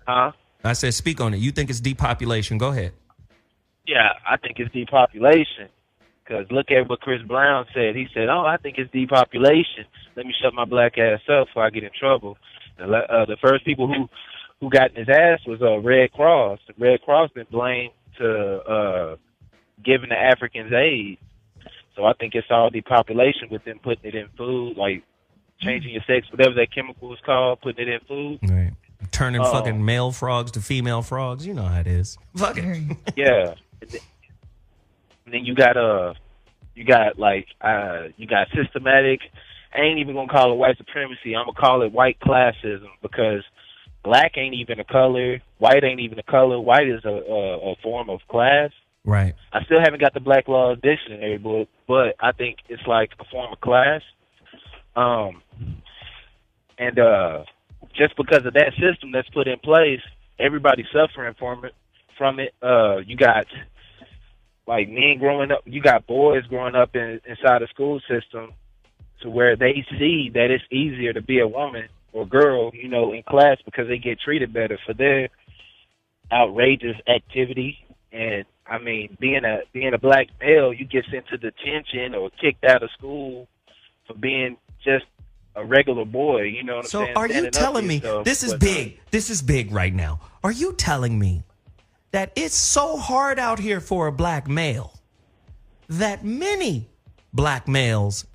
I said speak on it. You think it's depopulation? Go ahead. Yeah, I think it's depopulation. Because look at what Chris Brown said. He said, I think it's depopulation. Let me shut my black ass up before I get in trouble. The first people who got in his ass was Red Cross. The Red Cross been blamed to giving the Africans aid. So I think it's all depopulation with them putting it in food, like changing your sex, whatever that chemical is called, putting it in food. Right. Turning fucking male frogs to female frogs. You know how it is. Fuck it. Yeah. And then you got systematic. I ain't even gonna call it white supremacy. I'm gonna call it white classism, because black ain't even a color. White ain't even a color. White is a form of class. Right. I still haven't got the Black Law Dictionary book, but I think it's like a form of class. And just because of that system that's put in place, everybody's suffering from it. You got like men growing up. You got boys growing up inside the school system, to where they see that it's easier to be a woman or girl, in class, because they get treated better for their outrageous activity. And I mean, being a black male, you get sent to detention or kicked out of school for being just a regular boy. You know what I'm saying? So are you telling me, this is big. This is big right now. Are you telling me that it's so hard out here for a black male that many black males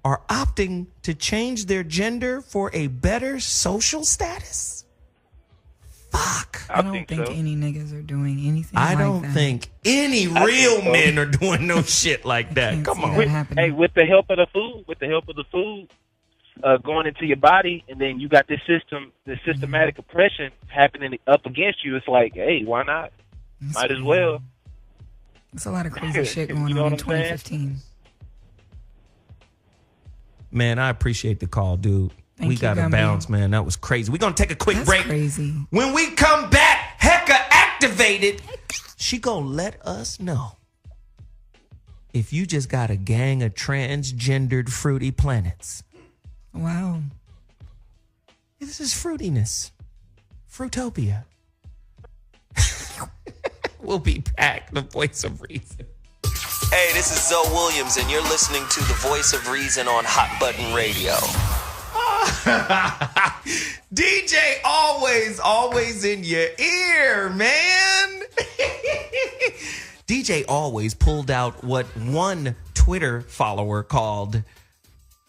are opting to change their gender for a better social status? Fuck. I don't think any niggas are doing anything I like don't that. think any real men are doing no shit like that. Come on. With the help of the food, going into your body, and then you got this systematic oppression happening up against you. It's like, hey, why not? Might as well. There's a lot of crazy shit going on in 2015. Man, I appreciate the call, dude. We got to bounce, man. That was crazy. We're going to take a quick break. Crazy. When we come back, Hecka activated. She going to let us know if you just got a gang of transgendered fruity planets. Wow. This is fruitiness. Fruitopia. We'll be back. The Voice of Reason. Hey, this is Zoe Williams, and you're listening to The Voice of Reason on Hot Button Radio. DJ always in your ear, man. DJ always pulled out what one Twitter follower called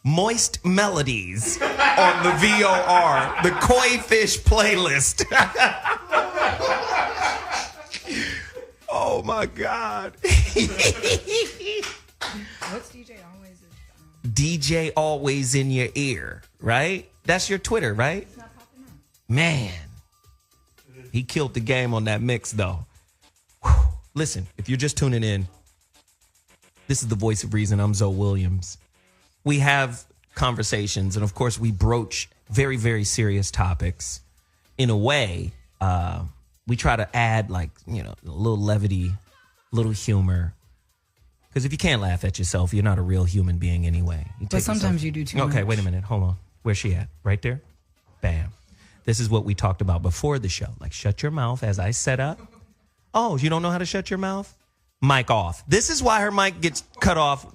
moist melodies on the VOR, the koi fish playlist. Oh my God. What's DJ always? DJ always in your ear, right? That's your Twitter, right? It's not popping up. Man, he killed the game on that mix, though. Whew. Listen, if you're just tuning in, this is The Voice of Reason. I'm Zoe Williams. We have conversations, and of course, we broach very, very serious topics. In a way, we try to add, a little levity, a little humor. Because if you can't laugh at yourself, you're not a real human being anyway. But sometimes you do too much. Okay, wait a minute. Hold on. Where's she at? Right there? Bam. This is what we talked about before the show. Like, shut your mouth as I set up. Oh, you don't know how to shut your mouth? Mic off. This is why her mic gets cut off.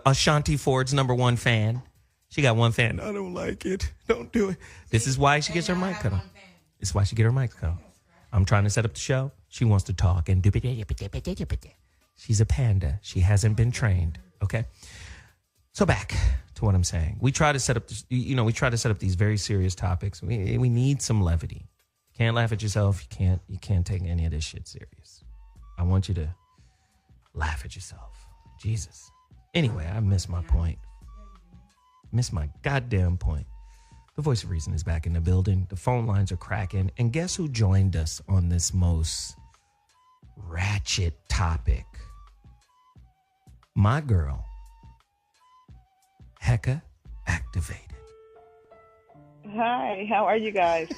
Ashanti Ford's #1 fan. She got one fan. I don't like it. Don't do it. This is why she gets her mic cut off. This is why she get her mic cut off. I'm trying to set up the show. She wants to talk and do. She's a panda. She hasn't been trained. Okay. So back to what I'm saying. We try to set up, we try to set up these very serious topics. We need some levity. Can't laugh at yourself. You can't take any of this shit serious. I want you to laugh at yourself. Jesus. Anyway, I missed my point. Missed my goddamn point. The Voice of Reason is back in the building. The phone lines are cracking. And guess who joined us on this most ratchet topic? My girl, Hecka Activated. Hi, how are you guys?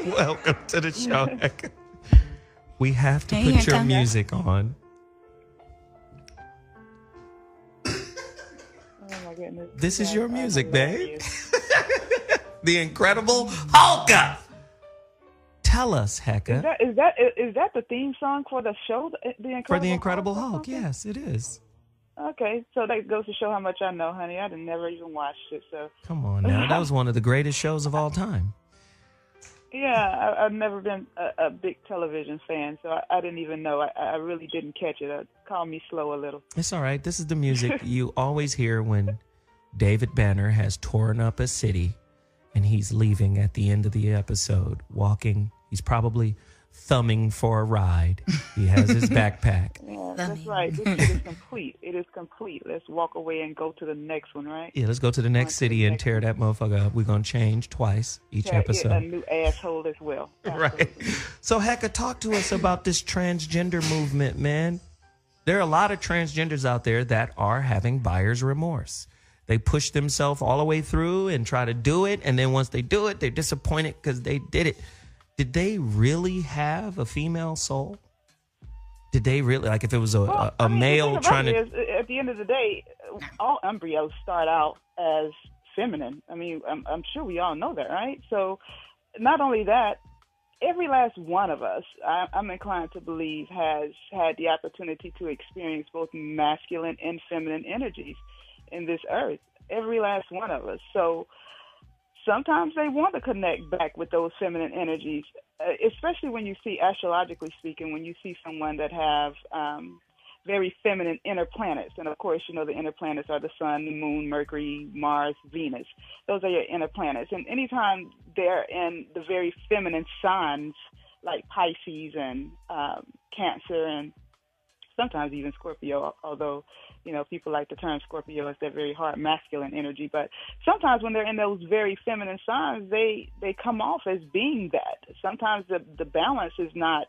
Welcome to the show, Hecka. We have to put your music on. Oh my goodness. This is your music, babe. The Incredible Hulk. Tell us, Hecka. Is that the theme song for the show? For the Incredible Hulk, yes, it is. Okay, so that goes to show how much I know, honey. I never even watched it, so. Come on now, that was one of the greatest shows of all time. Yeah, I've never been a big television fan, so I didn't even know. I really didn't catch it. Call me slow a little. It's all right. This is the music you always hear when David Banner has torn up a city and he's leaving at the end of the episode, walking. He's probably thumbing for a ride. He has his backpack. Yeah, that's right. This shit is complete. It is complete. Let's walk away and go to the next one, right? Yeah, let's go to the next city and tear that motherfucker up. We're going to change twice each episode. A new asshole as well. Right. So, Hecka, talk to us about this transgender movement, man. There are a lot of transgenders out there that are having buyer's remorse. They push themselves all the way through and try to do it. And then once they do it, they're disappointed because they did it. Did they really have a female soul? Did they really, like if it was a male trying to... At the end of the day, all embryos start out as feminine. I mean, I'm sure we all know that, right? So not only that, every last one of us, I'm inclined to believe, has had the opportunity to experience both masculine and feminine energies in this earth. Every last one of us. So sometimes they want to connect back with those feminine energies, especially when you see, astrologically speaking, when you see someone that have very feminine inner planets. And, of course, you know, the inner planets are the sun, the moon, Mercury, Mars, Venus. Those are your inner planets. And anytime they're in the very feminine signs like Pisces and Cancer and sometimes even Scorpio, although, you know, people like the term Scorpio as that very hard masculine energy. But sometimes when they're in those very feminine signs, they come off as being that. Sometimes the balance is not,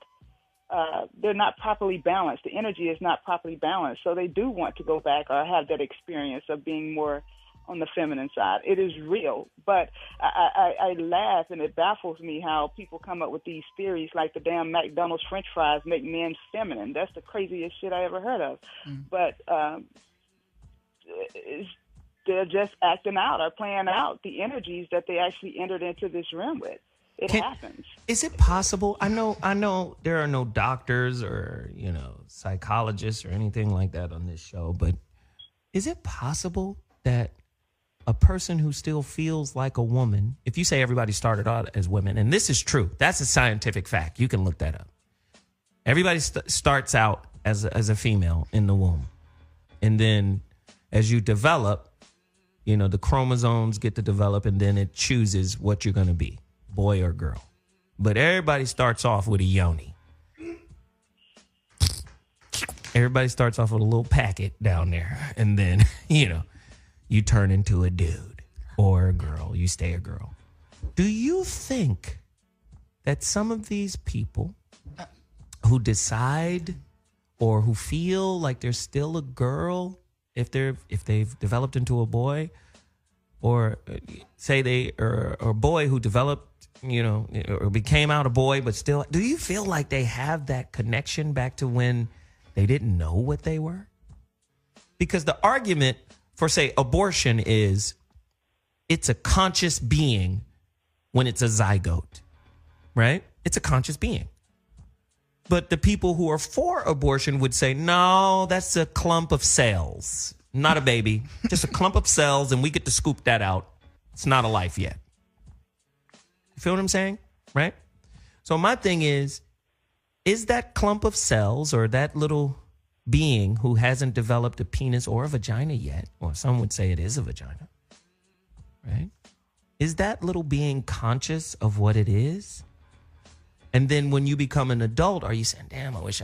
they're not properly balanced. The energy is not properly balanced. So they do want to go back or have that experience of being more on the feminine side. It is real. But I laugh, and it baffles me how people come up with these theories like the damn McDonald's French fries make men feminine. That's the craziest shit I ever heard of. But they're just acting out or playing out the energies that they actually entered into this realm with. It happens. Is it possible? I know there are no doctors or, you know, psychologists or anything like that on this show, but is it possible that a person who still feels like a woman, if you say everybody started out as women, and this is true, that's a scientific fact. You can look that up. Everybody starts out as a female in the womb. And then as you develop, you know, the chromosomes get to develop, and then it chooses what you're going to be, boy or girl. But everybody starts off with a yoni. Everybody starts off with a little packet down there. And then, you know, you turn into a dude or a girl. You stay a girl. Do you think that some of these people who decide or who feel like they're still a girl, if they've developed into a boy, or say they are a boy who developed, you know, or became out a boy, but still, do you feel like they have that connection back to when they didn't know what they were? Because the argument for, say, abortion is it's a conscious being when it's a zygote, right? It's a conscious being. But the people who are for abortion would say, no, that's a clump of cells. not a baby, just a clump of cells, and we get to scoop that out. It's not a life yet. You feel what I'm saying? Right? So my thing is that clump of cells or that little being who hasn't developed a penis or a vagina yet, or some would say it is a vagina, right? Is that little being conscious of what it is? And then when you become an adult, are you saying, damn, I wish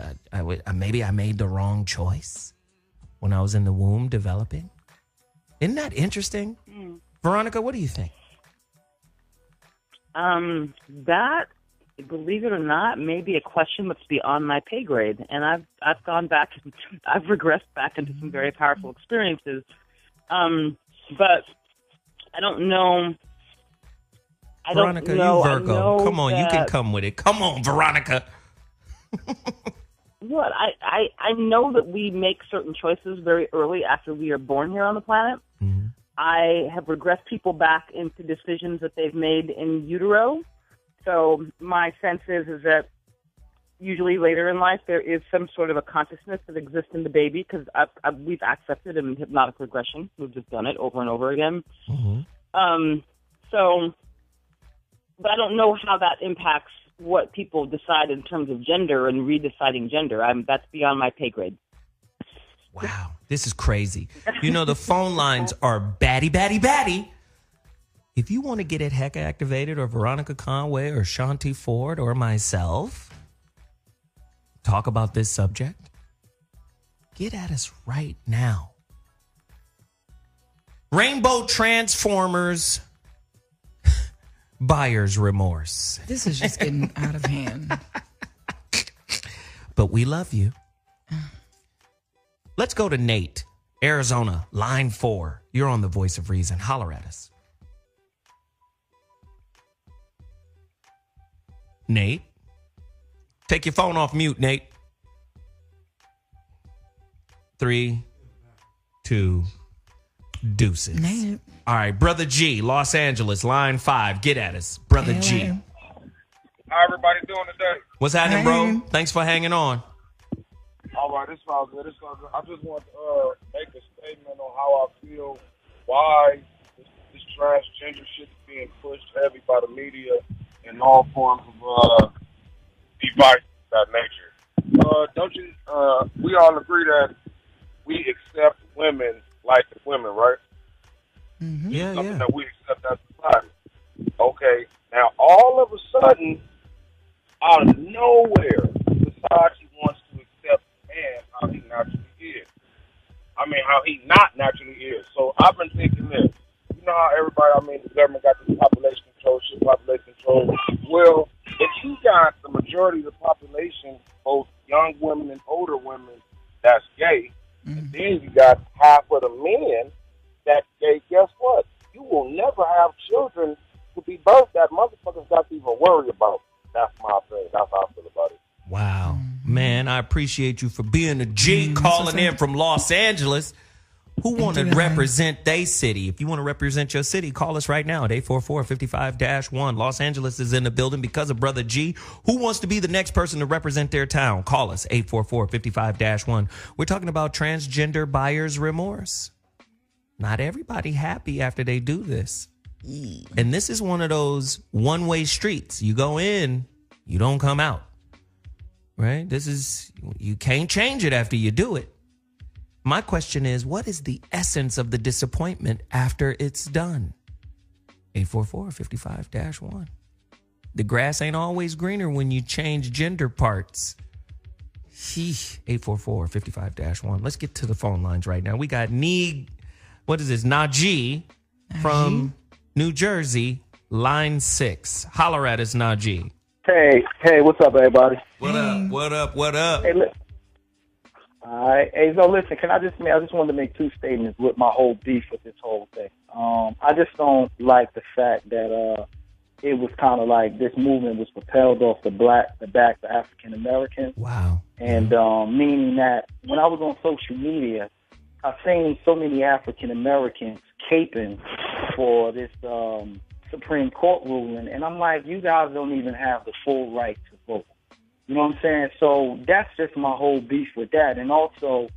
maybe I made the wrong choice when I was in the womb developing? Isn't that interesting? Veronica, what do you think? That, believe it or not, may be a question that's beyond my pay grade. And I've gone back, I've regressed back into some very powerful experiences. But I don't know. Veronica, you Virgo. Come on, you can come with it. Come on, Veronica. What? I know that we make certain choices very early after we are born here on the planet. Mm-hmm. I have regressed people back into decisions that they've made in utero. So my sense is that usually later in life there is some sort of a consciousness that exists in the baby because we've accepted in hypnotic regression. We've just done it over and over again. Mm-hmm. But I don't know how that impacts what people decide in terms of gender and redeciding gender. That's beyond my pay grade. Wow, this is crazy. You know, the phone lines are batty, batty, batty. If you want to get it heck activated, or Veronica Conway or Shanti Ford or myself talk about this subject, get at us right now. Rainbow Transformers buyer's remorse. This is just getting out of hand. But we love you. Let's go to Nate, Arizona, line 4. You're on the Voice of Reason. Holler at us. Nate, take your phone off mute, Nate. 3, 2, deuces. Nate. All right, Brother G, Los Angeles, line 5. Get at us, Brother G. How everybody doing today? What's happening, bro? Thanks for hanging on. All right, it's all good. It's all good. I just want to make a statement on how I feel, why this transgender shit is being pushed heavy by the media in all forms of devices of that nature. Don't you? We all agree that we accept women like women, right? Mm-hmm. Yeah, something that we accept as society. Okay, now all of a sudden, out of nowhere, society wants to accept man how he naturally is. I mean, how he not naturally is. So I've been thinking this. You know how everybody, the government got this population control shit, population control. Well, if you got the majority of the population, both young women and older women, that's gay, and then you got half of the men that's gay, guess what? You will never have children to be birthed that motherfuckers got to even worry about. That's my thing. That's how I feel about it. Wow. Man, I appreciate you for being a G, calling in from Los Angeles. Who want to represent their city? If you want to represent your city, call us right now at 844-55-1. Los Angeles is in the building because of Brother G. Who wants to be the next person to represent their town? Call us, 844-55-1. We're talking about transgender buyer's remorse. Not everybody happy after they do this. And this is one of those one-way streets. You go in, you don't come out. Right? You can't change it after you do it. My question is, what is the essence of the disappointment after it's done? 844-55-1. The grass ain't always greener when you change gender parts. 844-55-1. Let's get to the phone lines right now. We got Najee from New Jersey, line 6. Holler at us, Najee. Hey, what's up, everybody? What up? Hey, all right. Hey, so listen, I just wanted to make two statements with my whole beef with this whole thing. I just don't like the fact that it was kind of like this movement was propelled off the back of African Americans. Wow. And meaning that when I was on social media, I've seen so many African Americans caping for this Supreme Court ruling, and I'm like, you guys don't even have the full right to vote. You know what I'm saying? So that's just my whole beef with that. And also,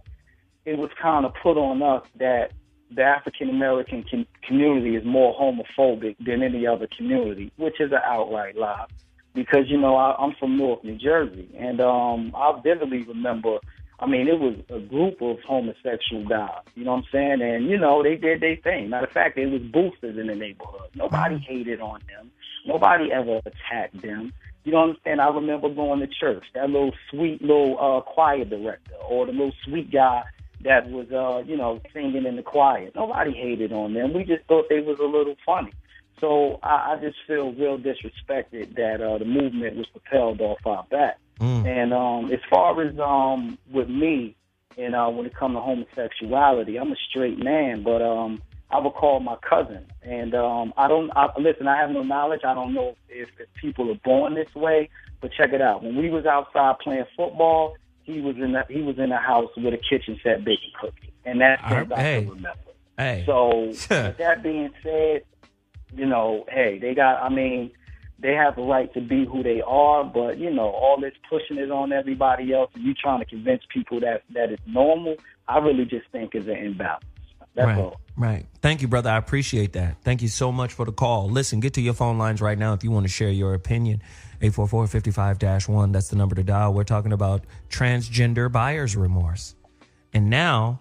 it was kind of put on us that the African American community is more homophobic than any other community, which is an outright lie. Because, you know, I'm from North New Jersey, and I vividly remember, I mean, it was a group of homosexual guys, you know what I'm saying? And, you know, they did their thing. Matter of fact, there was boosters in the neighborhood. Nobody hated on them. Nobody ever attacked them. You know what I'm saying? I remember going to church, that little sweet little choir director, or the little sweet guy that was, you know, singing in the choir. Nobody hated on them. We just thought they was a little funny. So I just feel real disrespected that the movement was propelled off our back. And as far as with me, and when it comes to homosexuality, I'm a straight man, but I would call my cousin. And listen, I have no knowledge. I don't know if people are born this way, but check it out. When we was outside playing football, he was in the house with a kitchen set baking cookies, and that's things I can remember. Hey. So with that being said, you know, hey, they have the right to be who they are, but, you know, all this pushing it on everybody else and you trying to convince people that it's normal, I really just think is an imbalance. That's all. Right. Thank you, brother. I appreciate that. Thank you so much for the call. Listen, get to your phone lines right now if you want to share your opinion. 844-55-1, that's the number to dial. We're talking about transgender buyer's remorse. And now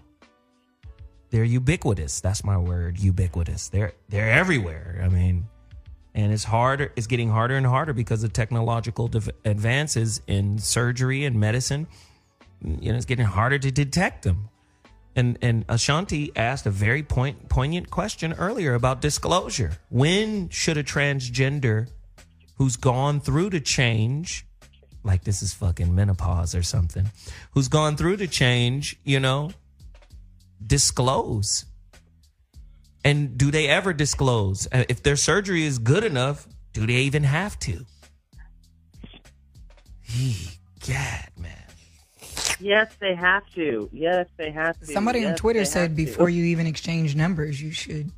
they're ubiquitous. That's my word, ubiquitous. They're everywhere. I mean, and it's getting harder and harder because of technological advances in surgery and medicine. You know, it's getting harder to detect them. And Ashanti asked a very poignant question earlier about disclosure. When should a transgender who's gone through the change, like this is fucking menopause or something, who's gone through the change, you know, disclose? And do they ever disclose? If their surgery is good enough, do they even have to? God, man. Yes, they have to. Yes, they have to. Somebody on Twitter said to. before you even exchange numbers, you should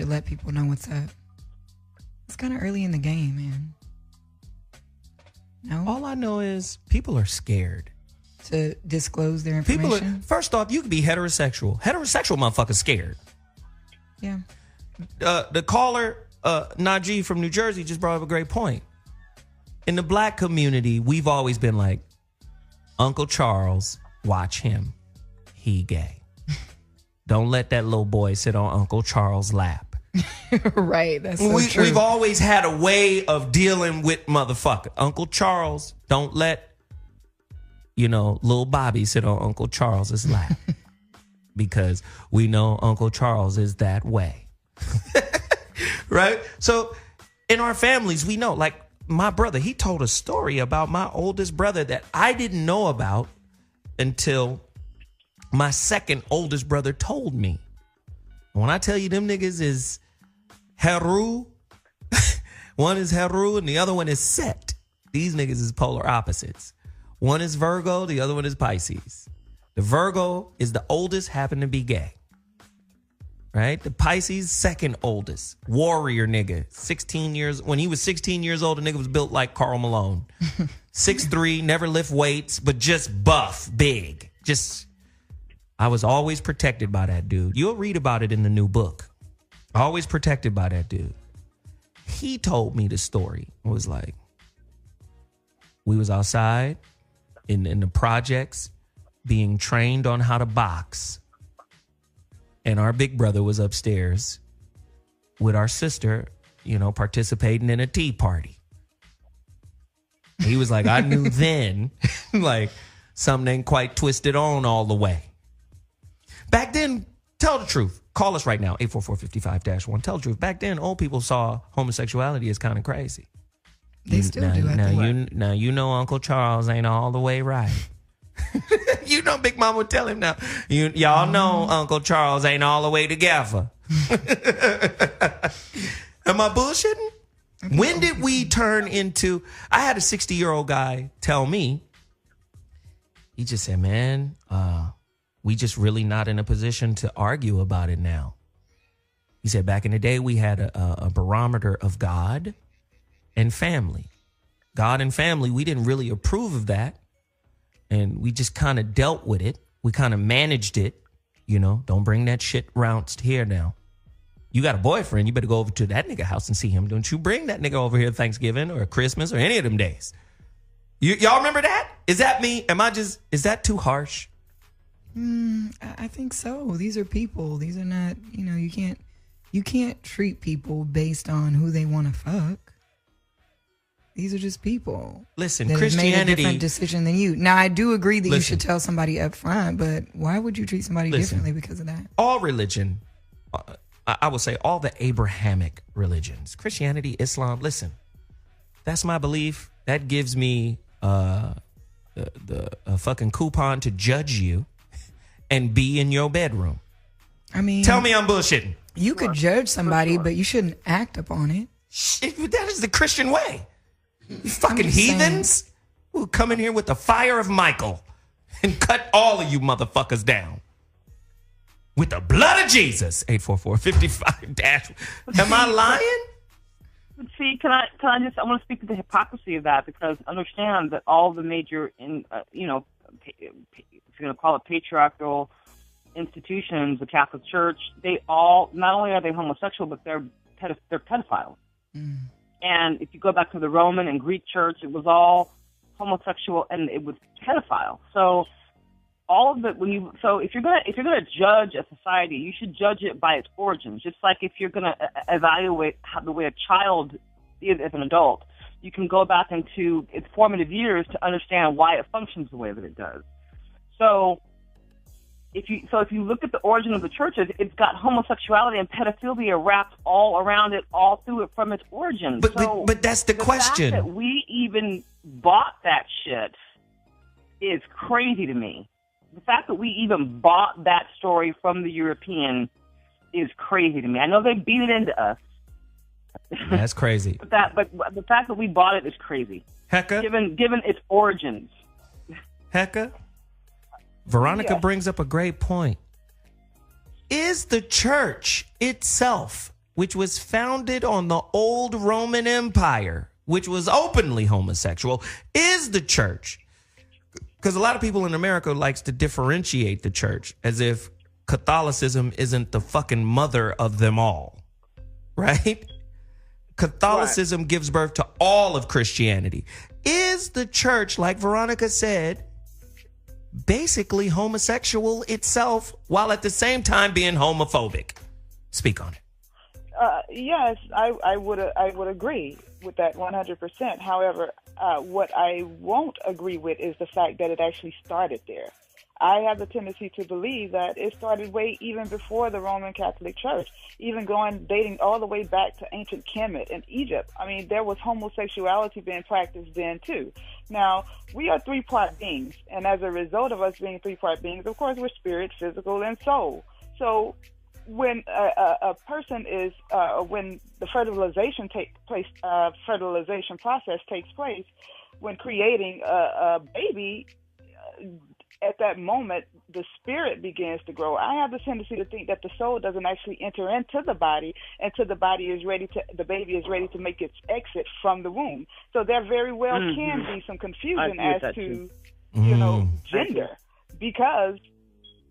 let people know what's up. It's kind of early in the game, man. No? All I know is people are scared to disclose their information. First off, you could be heterosexual. Heterosexual motherfuckers scared. Yeah. The caller, Najee from New Jersey, just brought up a great point. In the black community, we've always been like, Uncle Charles, watch him. He gay. Don't let that little boy sit on Uncle Charles' lap. Right. That's so true. We've always had a way of dealing with motherfucker. Uncle Charles, don't let, you know, little Bobby sit on Uncle Charles's lap. Because we know Uncle Charles is that way. Right? So in our families, we know, like, my brother, he told a story about my oldest brother that I didn't know about until my second oldest brother told me. When I tell you them niggas is Heru, one is Heru and the other one is Set. These niggas is polar opposites. One is Virgo, the other one is Pisces. The Virgo is the oldest, happen to be gay. Right? The Pisces, second oldest. Warrior nigga. 16 years. When he was 16 years old, the nigga was built like Karl Malone. 6'3", never lift weights, but just buff, big. I was always protected by that dude. You'll read about it in the new book. Always protected by that dude. He told me the story. It was like, we was outside in the projects being trained on how to box. And our big brother was upstairs with our sister, you know, participating in a tea party. He was like, I knew then, like, something ain't quite twisted on all the way. Back then, tell the truth. Call us right now, 844-55-1. Tell the truth. Back then, old people saw homosexuality as kind of crazy. They still do, I think. Now, you know Uncle Charles ain't all the way right. You know Big Mama would tell him now. Y'all know Uncle Charles ain't all the way together. Am I bullshitting? When did we turn into... I had a 60-year-old guy tell me, he just said, man, we just really not in a position to argue about it now. He said back in the day, we had a barometer of God and family. God and family, we didn't really approve of that. And we just kind of dealt with it. we kind of managed it. You know, don't bring that shit rounced here now. You got a boyfriend, you better go over to that nigga house and see him. Don't you bring that nigga over here Thanksgiving or Christmas or any of them days. Y'all remember that? Is that me? Is that too harsh? I think so. These are people. These are not, you can't treat people based on who they want to fuck. These are just people. Listen, that Christianity have made a different decision than you. Now, I do agree that you Listen. should tell somebody up front, but why would you treat somebody differently because of that? All religion, I would say all the Abrahamic religions, Christianity, Islam, listen, that's my belief. That gives me a fucking coupon to judge you and be in your bedroom. I mean, tell me I'm bullshitting. You could judge somebody, but you shouldn't act upon it. That is the Christian way. You fucking heathens who come in here with the fire of Michael and cut all of you motherfuckers down. With the blood of Jesus. 844-55-. Am I lying? See, I want to speak to the hypocrisy of that, because understand that all the major, if you're going to call it patriarchal institutions, the Catholic Church, they all, not only are they homosexual, but they're pedophiles. Mm. And if you go back to the Roman and Greek church, it was all homosexual and it was pedophile. So all of it, if you're gonna judge a society, you should judge it by its origins. Just like if you're gonna evaluate the way a child is as an adult, you can go back into its formative years to understand why it functions the way that it does. So if you look at the origin of the churches, it's got homosexuality and pedophilia wrapped all around it, all through it from its origin. But that's the question. The fact that we even bought that shit is crazy to me. The fact that we even bought that story from the European is crazy to me. I know they beat it into us. That's crazy. but the fact that we bought it is crazy. Hecka? Given its origins. Hecka? Veronica brings up a great point. Is the church itself, which was founded on the old Roman Empire, which was openly homosexual, is the church? Because a lot of people in America likes to differentiate the church as if Catholicism isn't the fucking mother of them all, right? Catholicism gives birth to all of Christianity. Is the church, like Veronica said, basically homosexual itself while at the same time being homophobic? Speak on it. Yes, I would agree with that 100%. However, what I won't agree with is the fact that it actually started there. I have the tendency to believe that it started way even before the Roman Catholic Church, even dating all the way back to ancient Kemet in Egypt. I mean, there was homosexuality being practiced then too. Now, we are three-part beings, and as a result of us being three-part beings, of course, we're spirit, physical, and soul. So when a person is, when the fertilization process takes place, when creating a baby, at that moment, the spirit begins to grow. I have the tendency to think that the soul doesn't actually enter into the body until the baby is ready to make its exit from the womb. So there very well can be some confusion as to, gender, because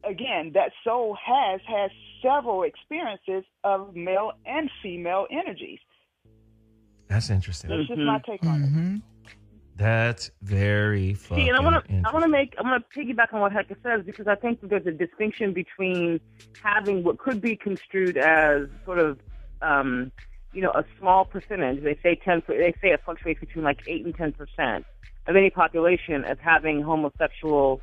again, that soul has several experiences of male and female energies. That's interesting. That's just my take on it. That's very fucking and I want to interesting. piggyback on what Hector says, because I think that there's a distinction between having what could be construed as sort of, a small percentage. They say it fluctuates between like 8 and 10% of any population as having homosexual.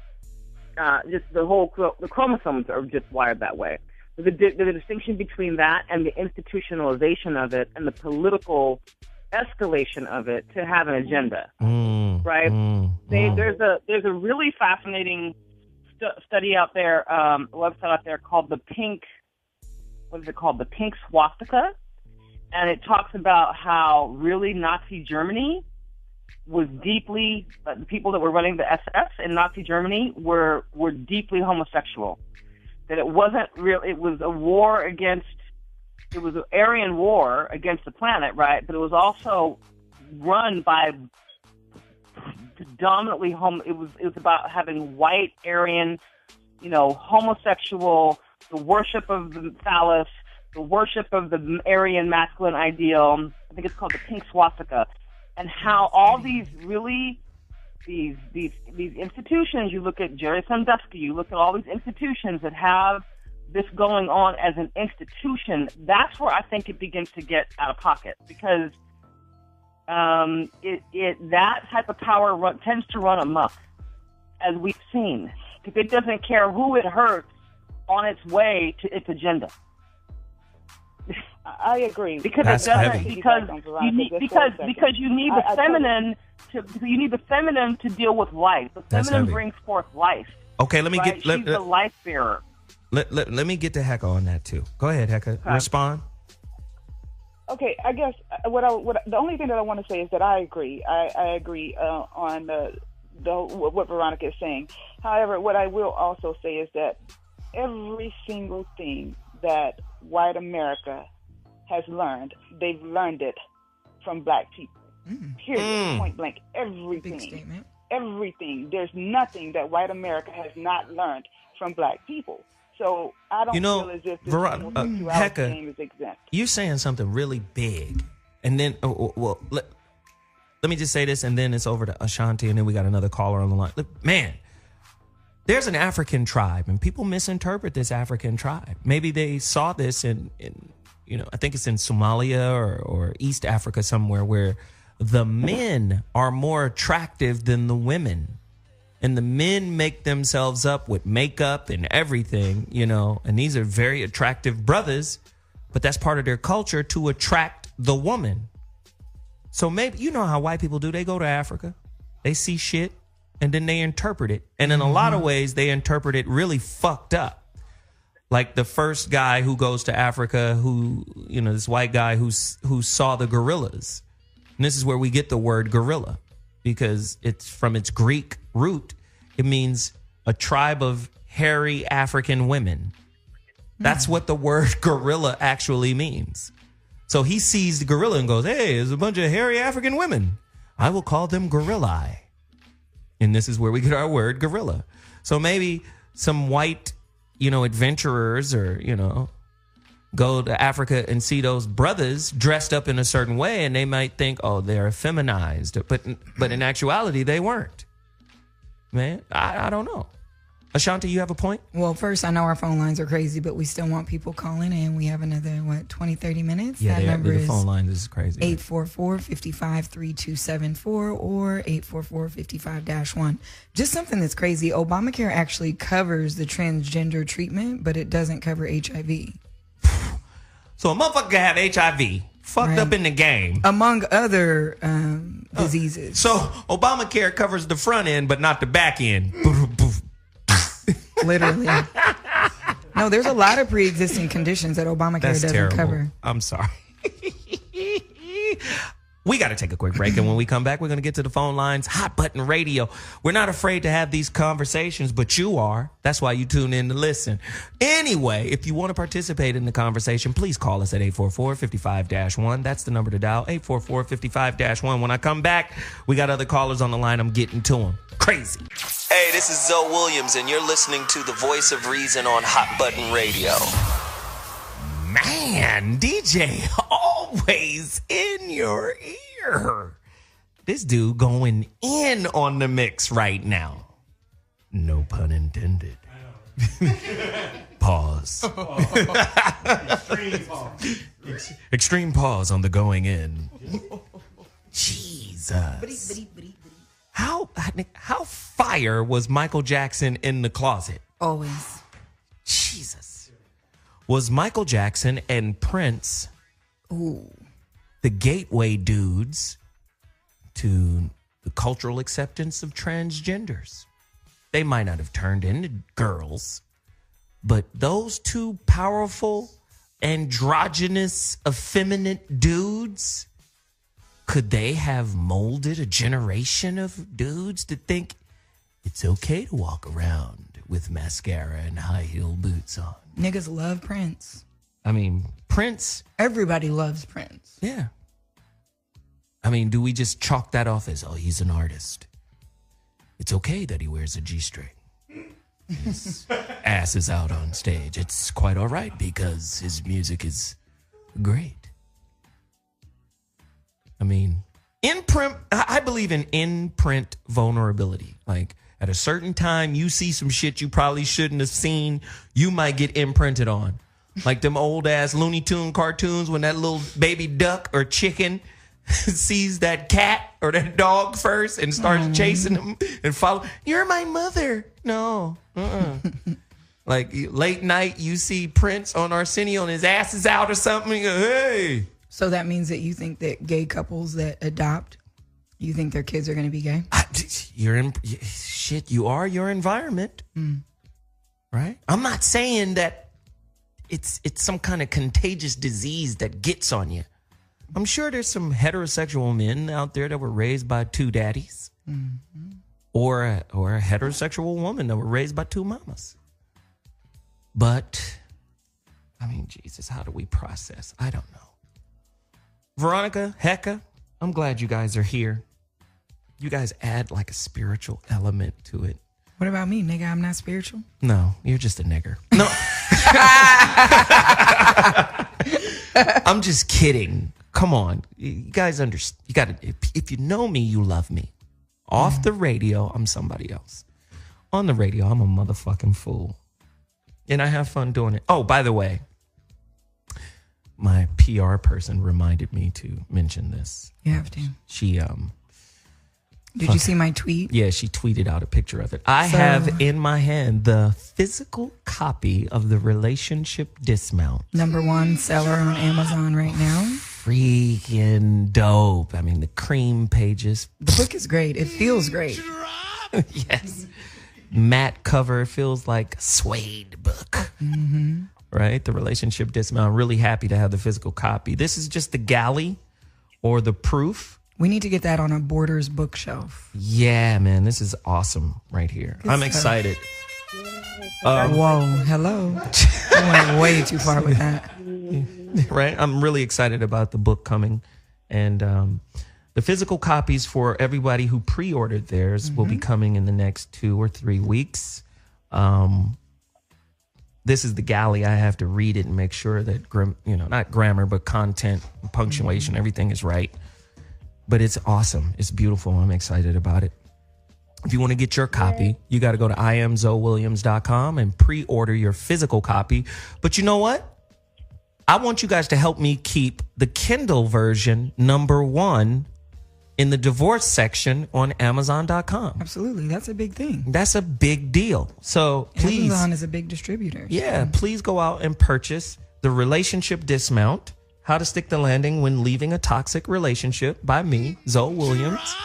Just the chromosomes are just wired that way. There's a distinction between that and the institutionalization of it and the political escalation of it to have an agenda, right? There's a really fascinating study out there, website out there called the Pink Swastika, and it talks about how really Nazi Germany was deeply, the people that were running the SS in Nazi Germany were deeply homosexual. That it wasn't real. It was a war against. It was an Aryan war against the planet, right? But it was also run by predominantly It was about having white Aryan homosexual, the worship of the phallus, the worship of the Aryan masculine ideal. I think it's called the pink swastika, and how all these really these institutions. You look at Jerry Sandusky. You look at all these institutions that have this going on as an institution. That's where I think it begins to get out of pocket, because that type of power tends to run amok, as we've seen. If it doesn't care who it hurts on its way to its agenda. I agree. Because That's it doesn't. heavy. Because you need the feminine to deal with life. The That's feminine heavy. brings forth life. Okay, let me right? get She's the life bearer. let me get to Hecka on that too. Go ahead, Hecka. Okay. Respond. Okay, I guess the only thing that I want to say is that I agree. I agree on what Veronica is saying. However, what I will also say is that every single thing that white America has learned, they've learned it from black people. Period. Point blank. Everything. Big statement. Everything. There's nothing that white America has not learned from black people. So I don't feel as if this homosexuality Hecka, game is exempt. you're saying something really big, and then let me just say this, and then it's over to Ashanti, and then we got another caller on the line. Look, man, there's an African tribe, and people misinterpret this African tribe. Maybe they saw this in I think it's in Somalia or East Africa somewhere, where the men are more attractive than the women. And the men make themselves up with makeup and everything, and these are very attractive brothers, but that's part of their culture to attract the woman. So maybe, how white people do, they go to Africa, they see shit, and then they interpret it. And in a lot of ways, they interpret it really fucked up. Like the first guy who goes to Africa, who, this white guy who saw the gorillas. And this is where we get the word gorilla, because it's from its Greek root. It means a tribe of hairy African women. That's what the word gorilla actually means. So he sees the gorilla and goes, hey, there's a bunch of hairy African women. I will call them gorillae. And this is where we get our word gorilla. So maybe some white, adventurers or, go to Africa and see those brothers dressed up in a certain way, and they might think, oh, they're feminized. But in actuality, they weren't. Man, I don't know. Ashanti, you have a point? Well, first, I know our phone lines are crazy, but we still want people calling, and we have another, 20, 30 minutes? Yeah, that number the is phone line is crazy. 844-55-3274 or 844-55-1. Just something that's crazy. Obamacare actually covers the transgender treatment, but it doesn't cover HIV. So a motherfucker can have HIV, fucked up in the game. Among other diseases. So Obamacare covers the front end, but not the back end. Literally. No, there's a lot of pre-existing conditions that Obamacare doesn't terrible. cover. I'm sorry. We got to take a quick break, and when we come back, we're going to get to the phone lines. Hot Button Radio. We're not afraid to have these conversations, but you are. That's why you tune in to listen. Anyway, if you want to participate in the conversation, please call us at 844-55-1. That's the number to dial, 844-55-1. When I come back, we got other callers on the line. I'm getting to them. Crazy. Hey, this is Zoe Williams, and you're listening to the Voice of Reason on Hot Button Radio. Man, DJ always in your ear. This dude going in on the mix right now. No pun intended. Pause. Extreme pause. Extreme pause on the going in. Jesus. How fire was Michael Jackson in the closet? Always. Jesus. Was Michael Jackson and Prince the gateway dudes to the cultural acceptance of transgenders? They might not have turned into girls, but those two powerful, androgynous, effeminate dudes, could they have molded a generation of dudes to think it's okay to walk around with mascara and high heel boots on? Niggas love Prince. I mean, Prince. Everybody loves Prince. Yeah. I mean, do we just chalk that off as, oh, he's an artist? It's okay that he wears a G-string. his ass is out on stage. It's quite all right because his music is great. I mean, I believe in imprint vulnerability. Like, at a certain time, you see some shit you probably shouldn't have seen, you might get imprinted on. Like them old ass Looney Tune cartoons when that little baby duck or chicken sees that cat or that dog first and starts chasing them and follow. You're my mother. No. Like late night, you see Prince on Arsenio and his ass is out or something. You go, hey. So that means that you think that gay couples that adopt, you think their kids are going to be gay? You are your environment. Right? I'm not saying that it's some kind of contagious disease that gets on you. I'm sure there's some heterosexual men out there that were raised by two daddies, or a heterosexual woman that were raised by two mamas. But, I mean, Jesus, how do we process? I don't know. Veronica, Hecka, I'm glad you guys are here. You guys add like a spiritual element to it. What about me, nigga? I'm not spiritual? No, you're just a nigger. No. I'm just kidding. Come on. You guys understand. You got to, if you know me, you love me. Off the radio, I'm somebody else. On the radio, I'm a motherfucking fool. And I have fun doing it. Oh, by the way, my PR person reminded me to mention this. You have to. She, Did you see my tweet? Yeah, she tweeted out a picture of it. I have in my hand the physical copy of the Relationship Dismount. #1 seller on Amazon right now. Freaking dope. I mean, the cream pages. The book is great. It feels great. Yes. Matte cover. It feels like a suede book. Right? The Relationship Dismount. I'm really happy to have the physical copy. This is just the galley or the proof. We need to get that on a Borders bookshelf. Yeah, man. This is awesome right here. I'm excited. Whoa, hello. I went way too far with that. Right? I'm really excited about the book coming. And the physical copies for everybody who pre-ordered theirs will be coming in the next 2 or 3 weeks. This is the galley. I have to read it and make sure that, not grammar, but content, punctuation, everything is right. But it's awesome. It's beautiful. I'm excited about it. If you want to get your copy, you got to go to IamZoeWilliams.com and pre-order your physical copy. But you know what? I want you guys to help me keep the Kindle version #1 in the divorce section on Amazon.com. Absolutely. That's a big thing. That's a big deal. So please. Amazon is a big distributor. Yeah, please go out and purchase the Relationship Dismount, How to Stick the Landing When Leaving a Toxic Relationship by me, Zoe Williams,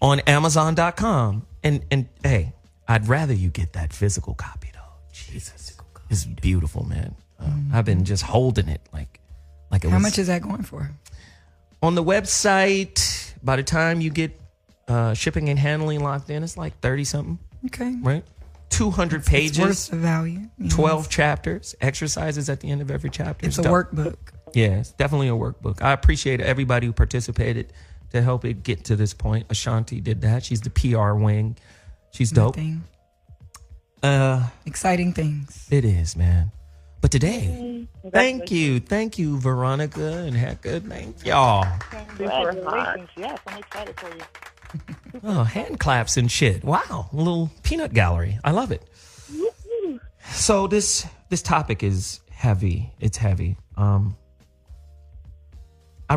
on Amazon.com. And hey, I'd rather you get that physical copy, though. Jesus. It's beautiful, man. I've been just holding it like it was. How much is that going for? On the website, by the time you get shipping and handling locked in, it's like 30-something. Okay. Right? 200 pages. It's worth the value. 12 chapters. Exercises at the end of every chapter. It's a workbook. Yeah, it's definitely a workbook. I appreciate everybody who participated to help it get to this point. Ashanti did that. She's the PR wing. She's dope. Exciting things. It is, man. But today, thank you, Veronica and Hecka. Thank y'all. Congratulations. Yes, I'm excited for you. Oh, hand claps and shit. Wow, a little peanut gallery. I love it. So this topic is heavy. It's heavy. I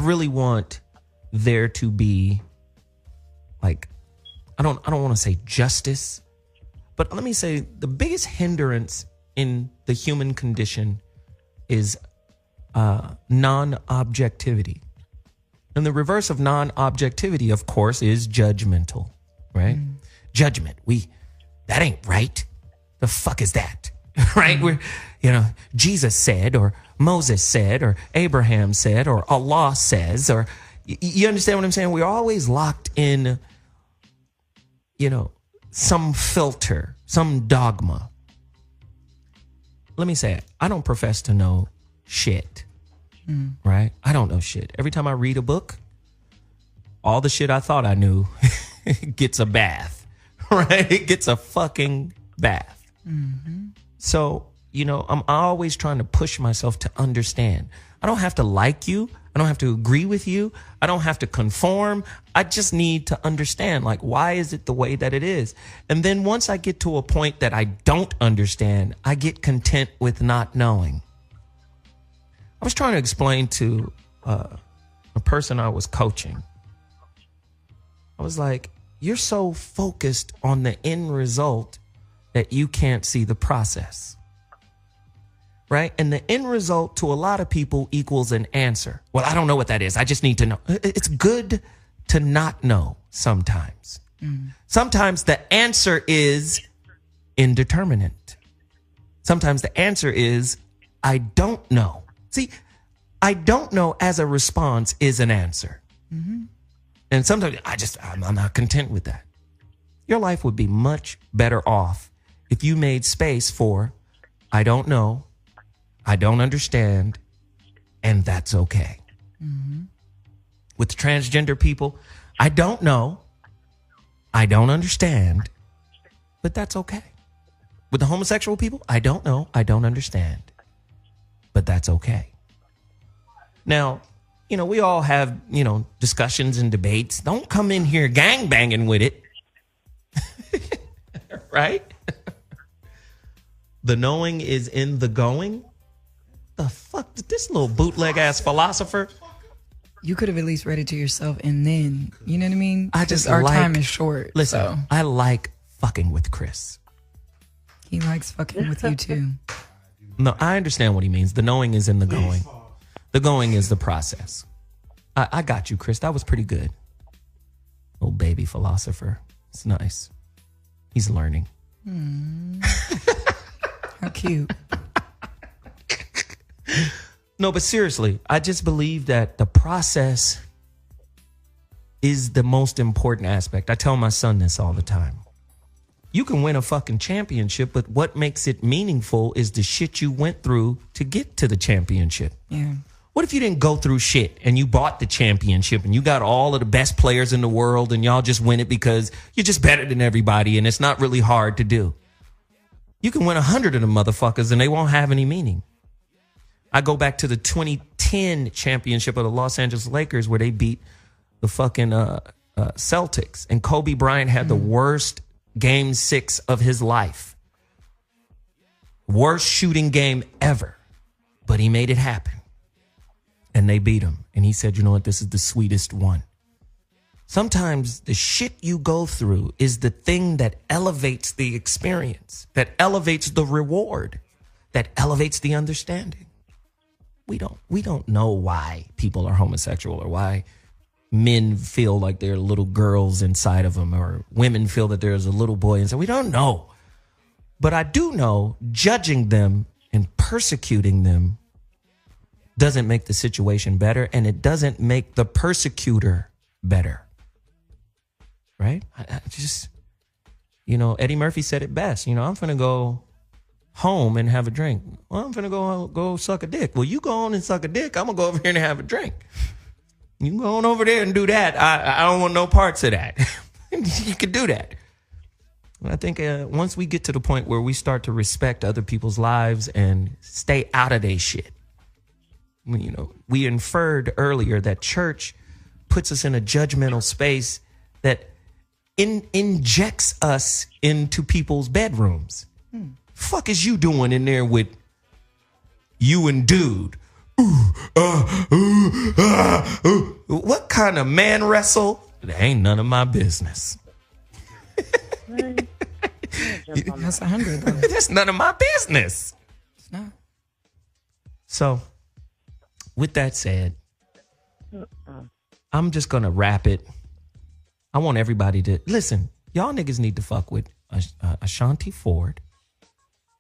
really want there to be, like, I don't want to say justice, but let me say the biggest hindrance in the human condition is non-objectivity. And the reverse of non-objectivity, of course, is judgmental, right? Judgment. That ain't right. The fuck is that? Right? We're, Jesus said, or Moses said, or Abraham said, or Allah says, or you understand what I'm saying? We're always locked in, some filter, some dogma. Let me say it. I don't profess to know shit, right? I don't know shit. Every time I read a book, all the shit I thought I knew gets a bath, right? It gets a fucking bath. So, I'm always trying to push myself to understand. I don't have to like you. I don't have to agree with you. I don't have to conform. I just need to understand, like, why is it the way that it is? And then once I get to a point that I don't understand, I get content with not knowing. I was trying to explain to a person I was coaching. I was like, you're so focused on the end result that you can't see the process. Right? And the end result to a lot of people equals an answer. Well, I don't know what that is. I just need to know. It's good to not know sometimes. Sometimes the answer is indeterminate. Sometimes the answer is, I don't know. See, I don't know as a response is an answer. And sometimes I'm not content with that. Your life would be much better off if you made space for, I don't know, I don't understand, and that's okay. With the transgender people, I don't know, I don't understand, but that's okay. With the homosexual people, I don't know, I don't understand, but that's okay. Now, we all have, discussions and debates. Don't come in here gangbanging with it. Right? The knowing is in the going. The fuck did this little bootleg ass philosopher? You could have at least read it to yourself and then, you know what I mean? I just our time is short. Listen, so. I like fucking with Chris. He likes fucking with you too. No, I understand what he means. The knowing is in the going. The going is the process. I got you, Chris. That was pretty good. Little baby philosopher. It's nice. He's learning. How cute. No, but seriously, I just believe that the process is the most important aspect. I tell my son this all the time. You can win a fucking championship, but what makes it meaningful is the shit you went through to get to the championship. Yeah. What if you didn't go through shit and you bought the championship and you got all of the best players in the world and y'all just win it because you're just better than everybody and it's not really hard to do? You can win 100 of them motherfuckers and they won't have any meaning. I go back to the 2010 championship of the Los Angeles Lakers where they beat the fucking Celtics, and Kobe Bryant had the worst game 6 of his life. Worst shooting game ever, but he made it happen. And they beat him. And he said, you know what? This is the sweetest one. Sometimes the shit you go through is the thing that elevates the experience, that elevates the reward, that elevates the understanding. We don't know why people are homosexual or why men feel like there are little girls inside of them or women feel that there's a little boy inside. We don't know. But I do know judging them and persecuting them doesn't make the situation better, and it doesn't make the persecutor better. Right? I just, Eddie Murphy said it best. I'm finna go home and have a drink. Well, I'm finna go suck a dick. Well, you go on and suck a dick. I'm gonna go over here and have a drink. You go on over there and do that. I don't want no parts of that. You could do that. I think once we get to the point where we start to respect other people's lives and stay out of their shit. We inferred earlier that church puts us in a judgmental space that injects us into people's bedrooms. Fuck is you doing in there with you and dude? What kind of man wrestle? It ain't none of my business. That's 100 though. That's none of my business. It's not. So, with that said, I'm just going to wrap it. I want everybody to listen. Y'all niggas need to fuck with Ashanti Ford,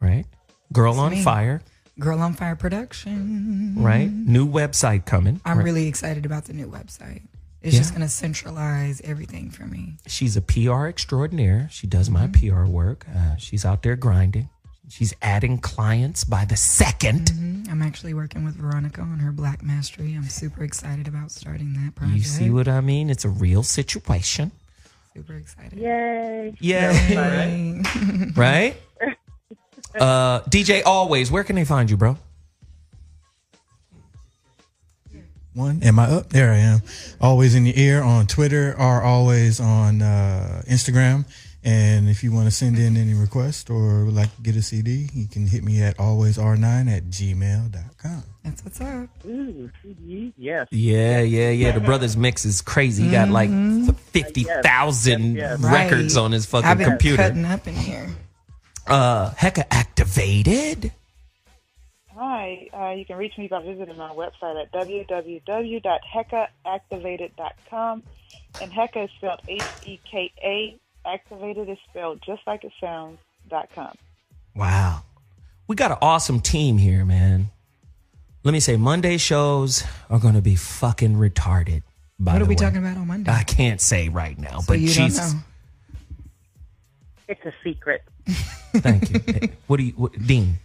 right? Girl That's on me. Fire. Girl on Fire production. Right? New website coming. I'm right? really excited about the new website. It's just going to centralize everything for me. She's a PR extraordinaire. She does my PR work. She's out there grinding. She's adding clients by the second. I'm actually working with Veronica on her Black Mastery. I'm super excited about starting that project. You see what I mean? It's a real situation. Super excited. Yay. Yeah. Right? DJ Always, where can they find you, bro? Am I up? There I am. Always in your ear on Twitter or always on Instagram. And if you want to send in any request or would like to get a CD, you can hit me at alwaysr9@gmail.com. That's what's up. Ooh, yes. Yeah. The brother's mix is crazy. He got like 50,000 records on his fucking I've been computer. cutting up in here. Hecka Activated. Hi, you can reach me by visiting my website at www.heckaactivated.com. And Hecka is spelled Heka. Activated is spelled just like it sounds.com. Wow. We got an awesome team here, man. Let me say, Monday shows are going to be fucking retarded. What are we talking about on Monday? I can't say right now, So but you Jesus. don't know. It's a secret. Thank you. Hey, Dean,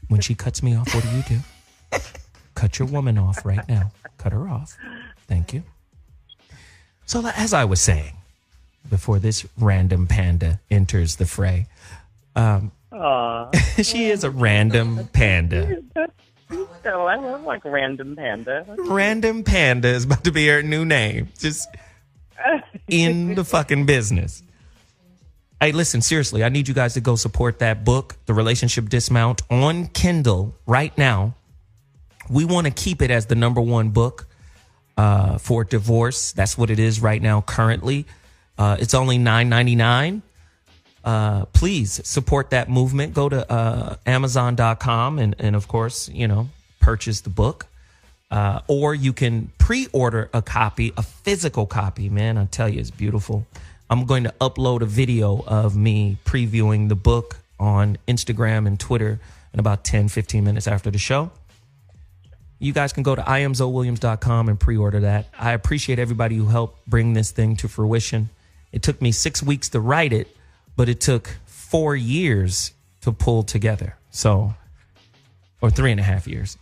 when she cuts me off, what do you do? Cut your woman off right now. Cut her off. Thank you. So as I was saying, before this random panda enters the fray, she is a random panda. So I love like Random Panda. Random Panda is about to be her new name. Just in the fucking business. Hey, listen, seriously, I need you guys to go support that book, The Relationship Dismount, on Kindle right now. We want to keep it as the #1 book for divorce. That's what it is right now currently. It's only $9.99. Please support that movement. Go to Amazon.com and of course, purchase the book. Or you can pre-order a copy, a physical copy. Man, I tell you, it's beautiful. I'm going to upload a video of me previewing the book on Instagram and Twitter in about 10, 15 minutes after the show. You guys can go to IamZoeWilliams.com and pre-order that. I appreciate everybody who helped bring this thing to fruition. It took me 6 weeks to write it, but it took 4 years to pull together. Or 3.5 years.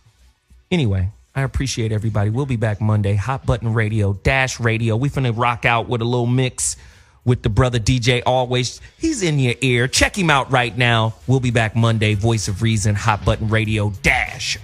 Anyway, I appreciate everybody. We'll be back Monday. Hot Button Radio, Dash Radio. We finna rock out with a little mix with the brother DJ Always. He's in your ear. Check him out right now. We'll be back Monday. Voice of Reason, Hot Button Radio, Dash.